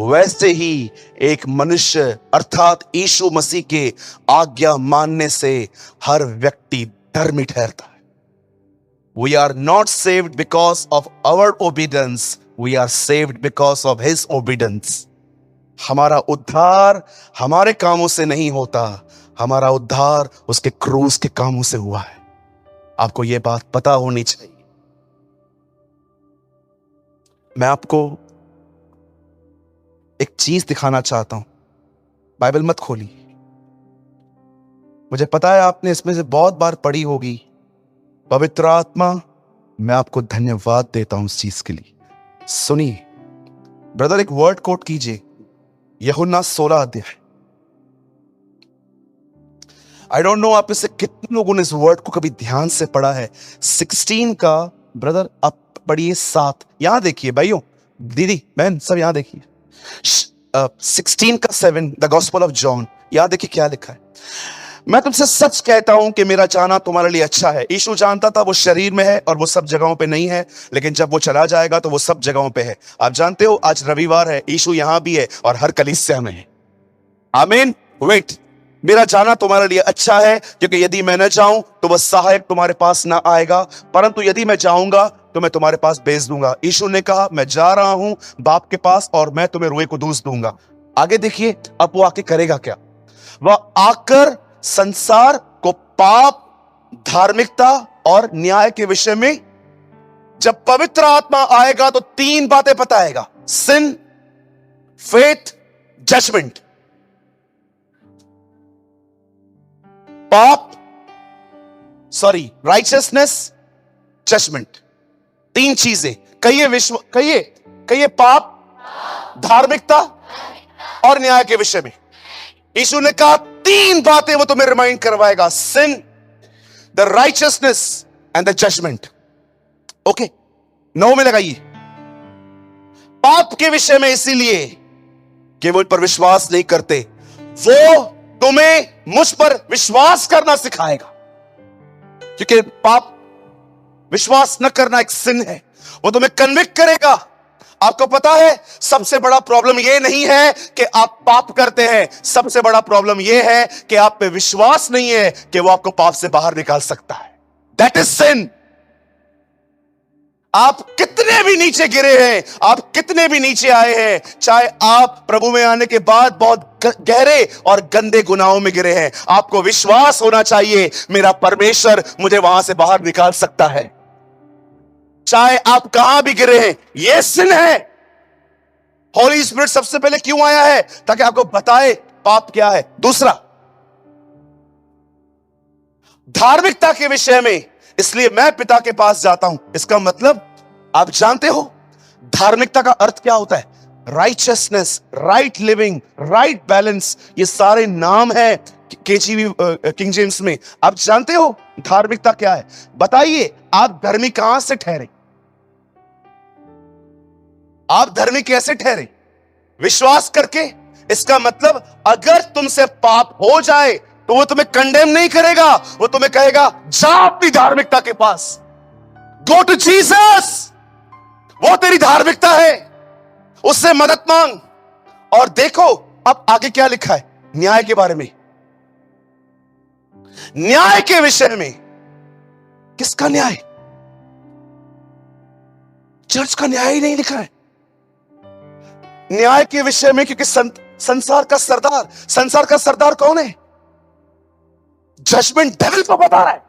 Speaker 1: वैसे ही एक मनुष्य अर्थात यीशु मसीह के आज्ञा मानने से हर व्यक्ति धर्मी ठहरता है। We are not saved because of our obedience, we are saved because of his obedience. हमारा उद्धार हमारे कामों से नहीं होता, हमारा उद्धार उसके क्रूस के कामों से हुआ है। आपको यह बात पता होनी चाहिए। मैं आपको एक चीज दिखाना चाहता हूं। बाइबल मत खोली, मुझे पता है आपने इसमें से बहुत बार पढ़ी होगी। पवित्र आत्मा, मैं आपको धन्यवाद देता हूं इस चीज के लिए। सुनिए ब्रदर, एक वर्ड कोट कीजिए, यूहन्ना 16 अध्याय। आई डोंट नो आप में से कितने लोगों ने इस वर्ड को कभी ध्यान से पढ़ा है। 16 का ब्रदर आप पढ़िए 7। यहां देखिए भाइयों, दीदी बहन सब यहां देखिए। 16 का 7, द गॉस्पेल ऑफ जॉन। यहां देखिए क्या लिखा है। मैं तुमसे सच कहता हूं कि मेरा जाना तुम्हारे लिए अच्छा है। यीशु जानता था वो शरीर में है और वो सब जगहों पे नहीं है, लेकिन जब वो चला जाएगा तो वो सब जगहों पे है। आप जानते हो आज रविवार है, यीशु यहां भी है और हर कलीसिया में है। आमीन। वेट, मेरा जाना तुम्हारे लिए अच्छा है, क्योंकि यदि मैं न जाऊं तो वह सहायक तुम्हारे पास ना आएगा, परंतु यदि मैं जाऊंगा तो मैं तुम्हारे पास भेज दूंगा। यीशु ने कहा, मैं जा रहा हूं बाप के पास और मैं तुम्हें रुए को दूस दूंगा। आगे देखिए, अब वो आके करेगा क्या। वह आकर संसार को पाप, धार्मिकता और न्याय के विषय में, जब पवित्र आत्मा आएगा तो 3 बातें बताएगा, सिन, फेथ, जजमेंट। पाप, सॉरी, राइचियसनेस, जजमेंट। 3 चीजें कहिए पाप, धार्मिकता और न्याय के विषय में। यीशु ने कहा 3 बातें वो तुम्हें रिमाइंड करवाएगा, sin, the righteousness and the judgment. Okay, 9 में लगाइए। पाप के विषय में इसीलिए कि वो इन पर विश्वास नहीं करते। वो तुम्हें मुझ पर विश्वास करना सिखाएगा, क्योंकि पाप, विश्वास न करना एक सिन है। वो तुम्हें कन्विक्ट करेगा। आपको पता है सबसे बड़ा प्रॉब्लम यह नहीं है कि आप पाप करते हैं, सबसे बड़ा प्रॉब्लम यह है कि आप पे विश्वास नहीं है कि वो आपको पाप से बाहर निकाल सकता है। दैट इज सिन। आप कितने भी नीचे गिरे हैं, आप कितने भी नीचे आए हैं, चाहे आप प्रभु में आने के बाद बहुत गहरे और गंदे गुनाहों में गिरे हैं, आपको विश्वास होना चाहिए मेरा परमेश्वर मुझे वहां से बाहर निकाल सकता है। चाहे आप कहां भी गिरे हैं, यह सिन है। होली स्पिरिट सबसे पहले क्यों आया है? ताकि आपको बताए पाप क्या है। दूसरा, धार्मिकता के विषय में, इसलिए मैं पिता के पास जाता हूं। इसका मतलब आप जानते हो धार्मिकता का अर्थ क्या होता है? Righteousness, right living, right balance, ये सारे नाम है केजीवी किंग जेम्स में। आप जानते हो धार्मिकता क्या है? बताइए, आप धर्मी कहां से ठहरे? आप धर्मी कैसे ठहरे? विश्वास करके। इसका मतलब अगर तुमसे पाप हो जाए तो वो तुम्हें कंडेम नहीं करेगा, वो तुम्हें कहेगा जा अपनी धार्मिकता के पास, गो टू जीसस, वो तेरी धार्मिकता है, उससे मदद मांग। और देखो अब आगे क्या लिखा है न्याय के बारे में। न्याय के विषय में, किसका न्याय? चर्च का न्याय ही नहीं लिखा है। न्याय के विषय में, क्योंकि संसार का सरदार कौन है? जजमेंट डेविल को बता रहा है।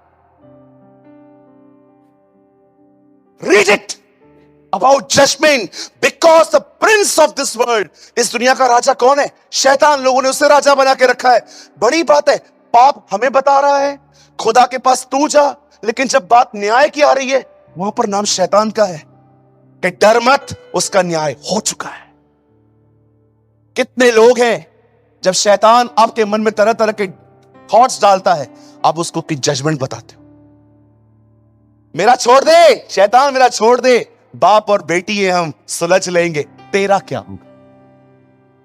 Speaker 1: Read it about judgment, because the prince of this world, इस दुनिया का राजा कौन है? शैतान। लोगों ने उसे राजा बना के रखा है। बड़ी बात है, पाप हमें बता रहा है खुदा के पास तू जा, लेकिन जब बात न्याय की आ रही है, वहां पर नाम शैतान का है कि डर मत, उसका न्याय हो चुका है। कितने लोग हैं, जब शैतान आपके मन में तरह तरह के थॉट्स डालता है, आप उसको की जजमेंट बताते हो, मेरा छोड़ दे शैतान, मेरा छोड़ दे, बाप और बेटी है हम, सुलझ लेंगे। तेरा क्या होगा?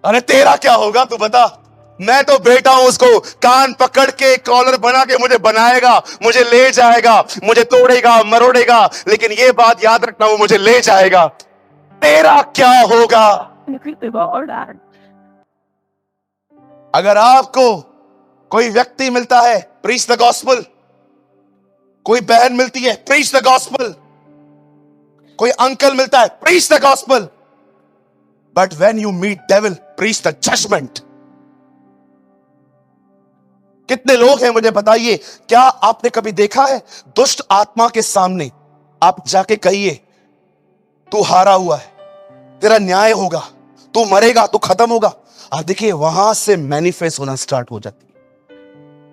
Speaker 1: अरे तेरा क्या होगा तू बता। मैं तो बेटा हूं, उसको कान पकड़ के कॉलर बना के मुझे बनाएगा, मुझे ले जाएगा, मुझे तोड़ेगा मरोड़ेगा, लेकिन ये बात याद रखना, वो मुझे ले जाएगा। तेरा क्या होगा? अगर आपको कोई व्यक्ति मिलता है, प्रीच द गॉस्पेल। कोई बहन मिलती है, प्रीच द गॉस्पेल। कोई अंकल मिलता है, preach the gospel. But when you meet devil, preach the judgment. कितने लोग हैं मुझे बताइए, क्या आपने कभी देखा है दुष्ट आत्मा के सामने आप जाके कहिए तू हारा हुआ है, तेरा न्याय होगा, तू मरेगा, तू खत्म होगा? आप देखिए वहां से मैनिफेस्ट होना स्टार्ट हो जाती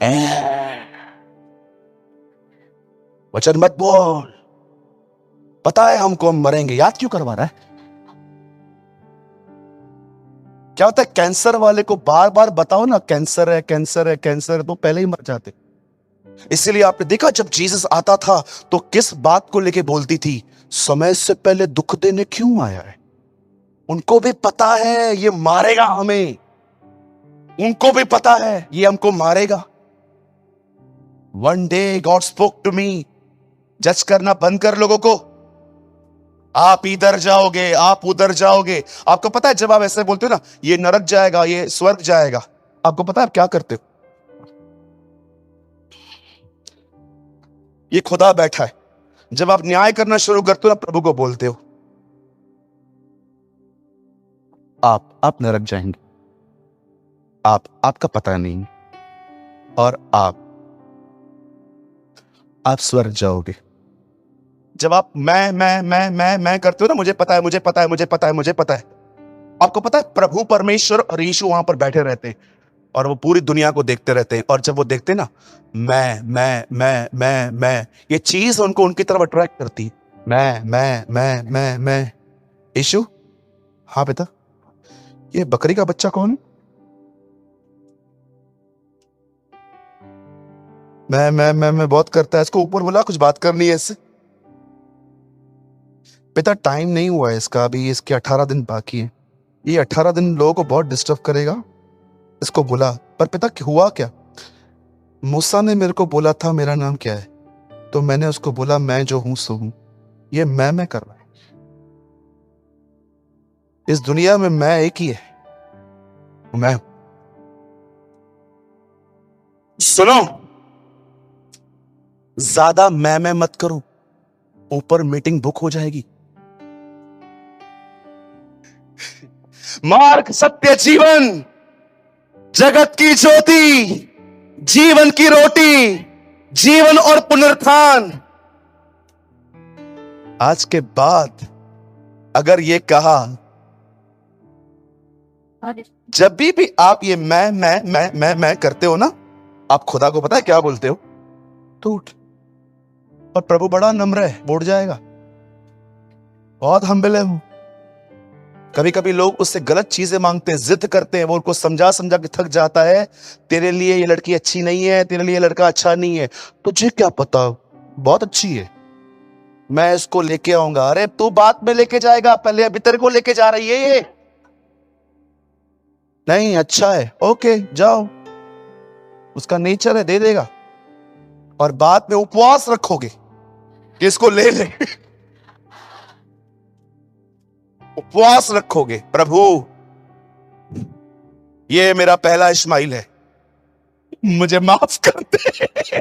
Speaker 1: है। वचन मत बोल, पता है हमको हम मरेंगे, याद क्यों करवा रहा है? क्या होता है, कैंसर वाले को बार बार बताओ ना कैंसर है, कैंसर है, कैंसर है, तो पहले ही मर जाते। इसीलिए आपने देखा जब जीसस आता था तो किस बात को लेके बोलती थी? समय से पहले दुख देने क्यों आया है? उनको भी पता है ये मारेगा हमें, उनको भी पता है ये हमको मारेगा। One day God spoke to me, जज करना बंद कर लोगों को, आप इधर जाओगे, आप उधर जाओगे। आपको पता है जब आप ऐसे बोलते हो ना, ये नरक जाएगा, ये स्वर्ग जाएगा, आपको पता है आप क्या करते हो? ये खुदा बैठा है, जब आप न्याय करना शुरू करते हो ना, प्रभु को बोलते हो आप नरक जाएंगे, आपका पता नहीं, और आप स्वर्ग जाओगे। जब आप मैं करते हो ना, मुझे पता है, मुझे पता है, मुझे पता है, मुझे पता है, आपको पता है प्रभु परमेश्वर और यीशु वहां पर बैठे रहते हैं और वो पूरी दुनिया को देखते रहते हैं। और जब वो देखते ना, मैं, ये चीज उनको उनकी तरफ अट्रैक्ट करती है। मैं यीशु, हाँ बेटा, ये बकरी का बच्चा कौन? मैं बहुत करता है, इसको ऊपर बुला, कुछ बात करनी है इससे। बेटा टाइम नहीं हुआ है इसका, अभी इसके 18 दिन बाकी है, ये 18 दिन लोगों को बहुत डिस्टर्ब करेगा, इसको बुला। पर पिता हुआ क्या? मूसा ने मेरे को बोला था मेरा नाम क्या है, तो मैंने उसको बोला मैं जो हूं सो हूं। ये मैं कर रहा है। इस दुनिया में मैं एक ही है, मैं। सुनो, ज्यादा मैं मत करो, ऊपर मीटिंग बुक हो जाएगी। मार्ग, सत्य, जीवन, जगत की ज्योति, जीवन की रोटी, जीवन और पुनरुत्थान। आज के बाद अगर ये कहा, जब भी आप ये मैं करते हो ना, आप खुदा को पता है क्या बोलते हो? तो उठ। और प्रभु बड़ा नम्र है, बोल जाएगा, बहुत हम्बल है वो। कभी कभी लोग उससे गलत चीजें मांगते हैं, जिद करते हैं, वो उनको समझा के थक जाता है, तेरे लिए ये लड़की अच्छी नहीं है, तेरे लिए लड़का अच्छा नहीं है। तुझे क्या पता, बहुत अच्छी है, मैं इसको लेके आऊंगा। अरे तू बाद में लेके जाएगा, पहले अभी तेरे को लेके जा रही है ये। नहीं अच्छा है, ओके जाओ, उसका नेचर है, दे देगा। और बाद में उपवास रखोगे कि इसको ले ले। उपवास रखोगे, प्रभु ये मेरा पहला इस्माइल है, मुझे माफ कर दे।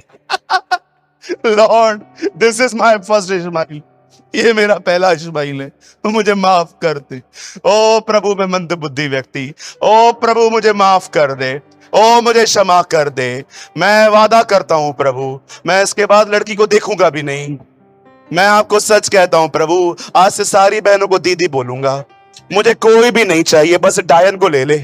Speaker 1: Lord this is my first smile, ये मेरा पहला इस्माइल है, तो मुझे माफ कर दे। ओ प्रभु, मैं मंद बुद्धि व्यक्ति, ओ प्रभु मुझे माफ कर दे, ओ मुझे क्षमा कर दे। मैं वादा करता हूं प्रभु, मैं इसके बाद लड़की को देखूंगा भी नहीं। मैं आपको सच कहता हूं प्रभु, आज से सारी बहनों को दीदी बोलूंगा। मुझे कोई भी नहीं चाहिए, बस डायन को ले ले।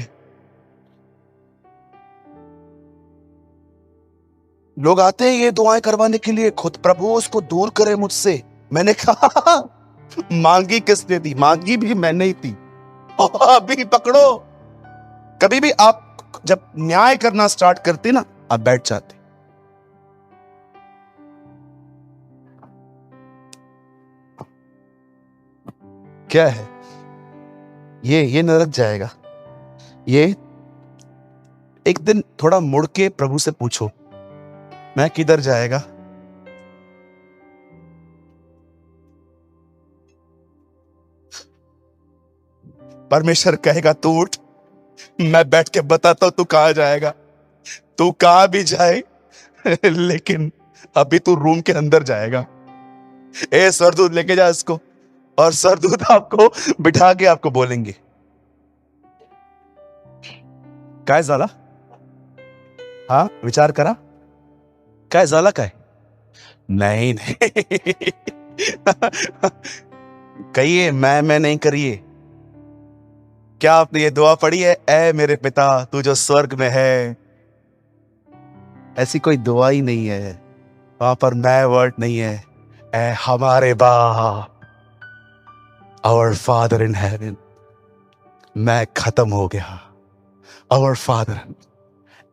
Speaker 1: लोग आते हैं ये दुआएं करवाने के लिए, खुद प्रभु उसको दूर करे मुझसे। मैंने कहा मांगी किसने थी? मांगी भी मैंने ही थी। अभी पकड़ो। कभी भी आप जब न्याय करना स्टार्ट करते ना, आप बैठ जाते। क्या है ये नरक जाएगा। ये एक दिन थोड़ा मुड़ के प्रभु से पूछो, मैं किधर जाएगा? परमेश्वर कहेगा तू उठ, मैं बैठ के बताता हूं तू कहां जाएगा। तू कहां भी जाए लेकिन अभी तू रूम के अंदर जाएगा। ए सरदूत लेके जा इसको, और सरदूत आपको बिठा के आपको बोलेंगे, काय झाला? हाँ विचार करा, काय झाला काय? नहीं नहीं कहिए, मैं नहीं करिए। क्या आपने ये दुआ पढ़ी है, ऐ मेरे पिता तू जो स्वर्ग में है? ऐसी कोई दुआ ही नहीं है, वहां पर मैं वर्ड नहीं है। ऐ हमारे बाप, आवर फादर इन हेवन। मैं खत्म हो गया। आवर फादर,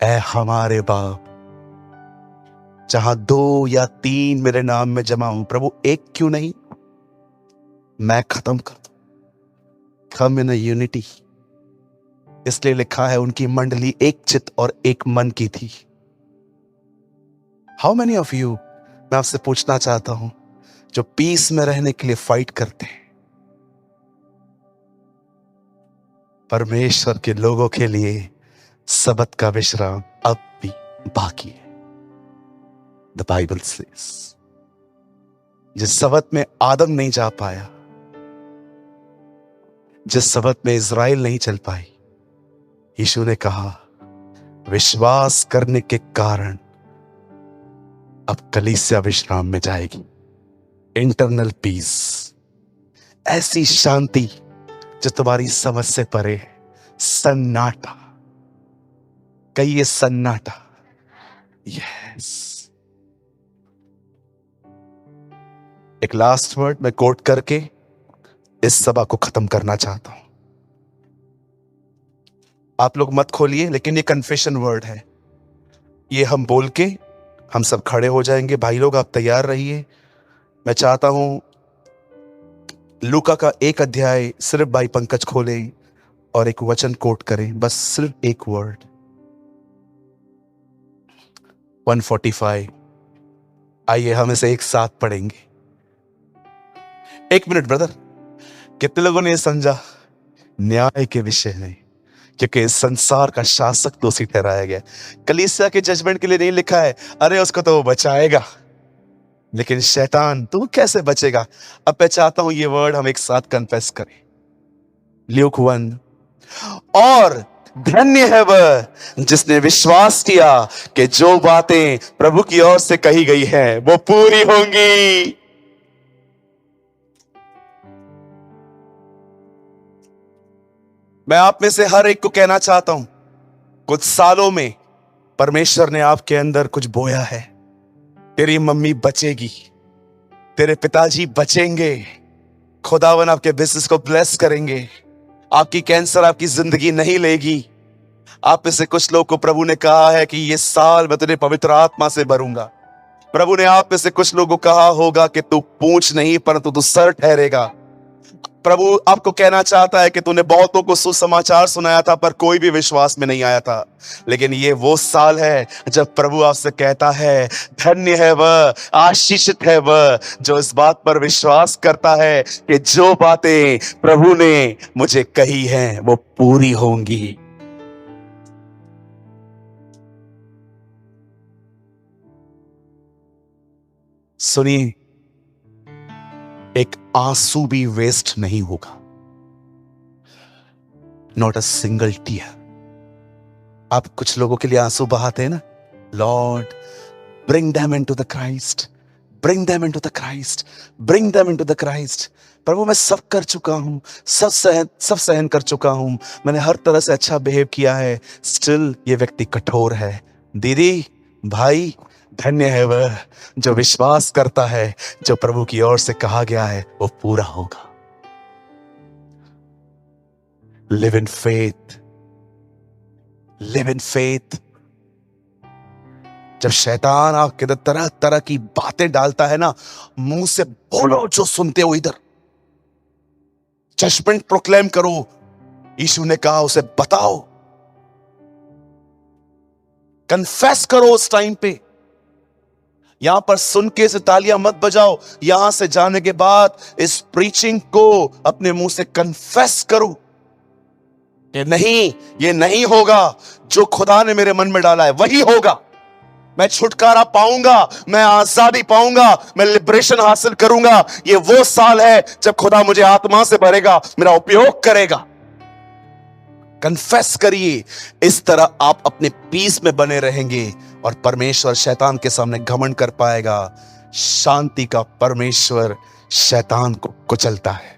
Speaker 1: ऐ हमारे बाप, जहां 2 या 3 मेरे नाम में जमा हूं, प्रभु एक क्यों नहीं? मैं खत्म कर दूं। कम इन यूनिटी। इसलिए लिखा है उनकी मंडली एक चित्त और एक मन की थी। हाउ मेनी ऑफ यू, मैं आपसे पूछना चाहता हूं, जो पीस में रहने के लिए फाइट करते हैं? परमेश्वर के लोगों के लिए सबत का विश्राम अब भी बाकी है। द बाइबल सेज, जिस सबत में आदम नहीं जा पाया, जिस सबत में इज़राइल नहीं चल पाई, यीशु ने कहा विश्वास करने के कारण अब कलीसिया विश्राम में जाएगी। इंटरनल पीस, ऐसी शांति जो तुम्हारी समझ से परे है। सन्नाटा, कहिए सन्नाटा। यस। एक लास्ट वर्ड मैं कोट करके इस सभा को खत्म करना चाहता हूं। आप लोग मत खोलिए, लेकिन ये कन्फेशन वर्ड है। ये हम बोल के हम सब खड़े हो जाएंगे। भाई लोग आप तैयार रहिए। मैं चाहता हूं लूका का 1 अध्याय सिर्फ भाई पंकज खोले और एक वचन कोट करें, बस सिर्फ एक वर्ड। 145। आइए हम इसे एक साथ पढ़ेंगे। 1 मिनट ब्रदर, कितने लोगों ने यह समझा? न्याय के विषय में, क्योंकि इस संसार का शासक दोषी ठहराया गया। कलीसिया के जजमेंट के लिए नहीं लिखा है अरे उसको तो वो बचाएगा, लेकिन शैतान तू कैसे बचेगा? अब मैं चाहता हूं ये वर्ड हम एक साथ कन्फेस करें। ल्यूक 1। और धन्य है वह जिसने विश्वास किया कि जो बातें प्रभु की ओर से कही गई है वो पूरी होंगी। मैं आप में से हर एक को कहना चाहता हूं, कुछ सालों में परमेश्वर ने आपके अंदर कुछ बोया है। तेरी मम्मी बचेगी, तेरे पिताजी बचेंगे, खुदावन आपके बिजनेस को ब्लेस करेंगे, आपकी कैंसर आपकी जिंदगी नहीं लेगी। आप में से कुछ लोग को प्रभु ने कहा है कि ये साल मैं तुझे पवित्र आत्मा से भरूंगा। प्रभु ने आप में से कुछ लोगों को कहा होगा कि तू पूंछ नहीं परंतु तू सर ठहरेगा। प्रभु आपको कहना चाहता है कि तूने बहुतों को सुसमाचार सुनाया था पर कोई भी विश्वास में नहीं आया था, लेकिन ये वो साल है जब प्रभु आपसे कहता है धन्य है वह, आशीषित है वह जो इस बात पर विश्वास करता है कि जो बातें प्रभु ने मुझे कही हैं वो पूरी होंगी। सुनिए, एक आंसू भी वेस्ट नहीं होगा। Not a single tear. आप कुछ लोगों के लिए आंसू बहाते हैं ना, Lord bring them into the Christ, bring them into the Christ, bring them into the Christ. प्रभु मैं सब कर चुका हूं, सब सहन कर चुका हूं, मैंने हर तरह से अच्छा बिहेव किया है, स्टिल ये व्यक्ति कठोर है। दीदी भाई, धन्य है वह जो विश्वास करता है, जो प्रभु की ओर से कहा गया है वो पूरा होगा। Live in faith, live in faith. जब शैतान आपके अंदर तरह तरह की बातें डालता है ना, मुंह से बोलो जो सुनते हो इधर, जजमेंट प्रोक्लेम करो। यीशु ने कहा उसे बताओ, कन्फेस करो उस टाइम पे। यहां पर सुन के से तालियां मत बजाओ, यहां से जाने के बाद इस प्रीचिंग को अपने मुंह से कन्फेस करो कि नहीं, ये नहीं होगा, जो खुदा ने मेरे मन में डाला है वही होगा। मैं छुटकारा पाऊंगा, मैं आजादी पाऊंगा, मैं लिबरेशन हासिल करूंगा। ये वो साल है जब खुदा मुझे आत्मा से भरेगा, मेरा उपयोग करेगा। कन्फेस करिए। इस तरह आप अपने पीस में बने रहेंगे और परमेश्वर शैतान के सामने घमंड कर पाएगा। शांति का परमेश्वर शैतान को कुचलता है।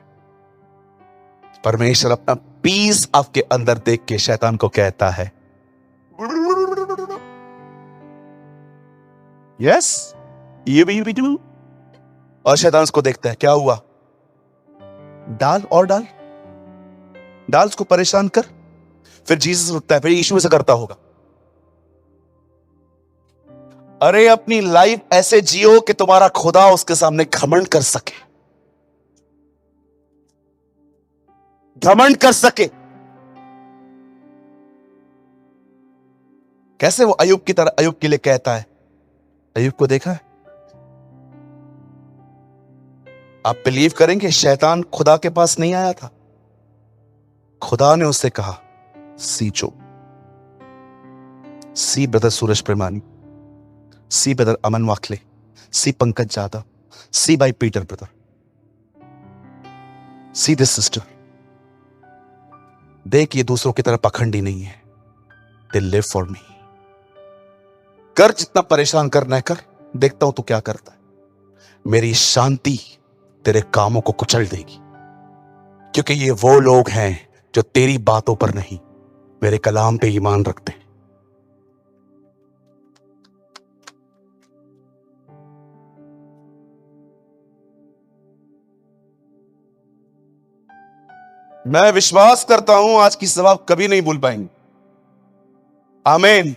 Speaker 1: परमेश्वर अपना पीस आपके अंदर देख के शैतान को कहता है यस, ये भी डू। और शैतान उसको देखता है, क्या हुआ, डाल और डाल, डाल उसको परेशान कर। फिर जीसस रुकता है, फिर यीशु ऐसा करता होगा। अरे अपनी लाइफ ऐसे जियो कि तुम्हारा खुदा उसके सामने घमंड कर सके, घमंड कर सके। कैसे वो अय्यूब की तरह अय्यूब के लिए कहता है। अय्यूब को देखा है? आप बिलीव करेंगे शैतान खुदा के पास नहीं आया था। खुदा ने उससे कहा, see Joe, see brother Suraj Premani, see brother Aman Wakhle, see Pankaj Jadhav, see बाई Peter brother, see this sister. देख ये दूसरों की तरह पखंडी नहीं है, दे लिव फॉर मी। कर जितना परेशान करना है कर, देखता हूं तू क्या करता है। मेरी शांति तेरे कामों को कुचल देगी, क्योंकि ये वो लोग हैं जो तेरी बातों पर नहीं, मेरे कलाम पे ईमान रखते हैं। मैं विश्वास करता हूं आज की सभा कभी नहीं भूल पाएंगे। आमीन।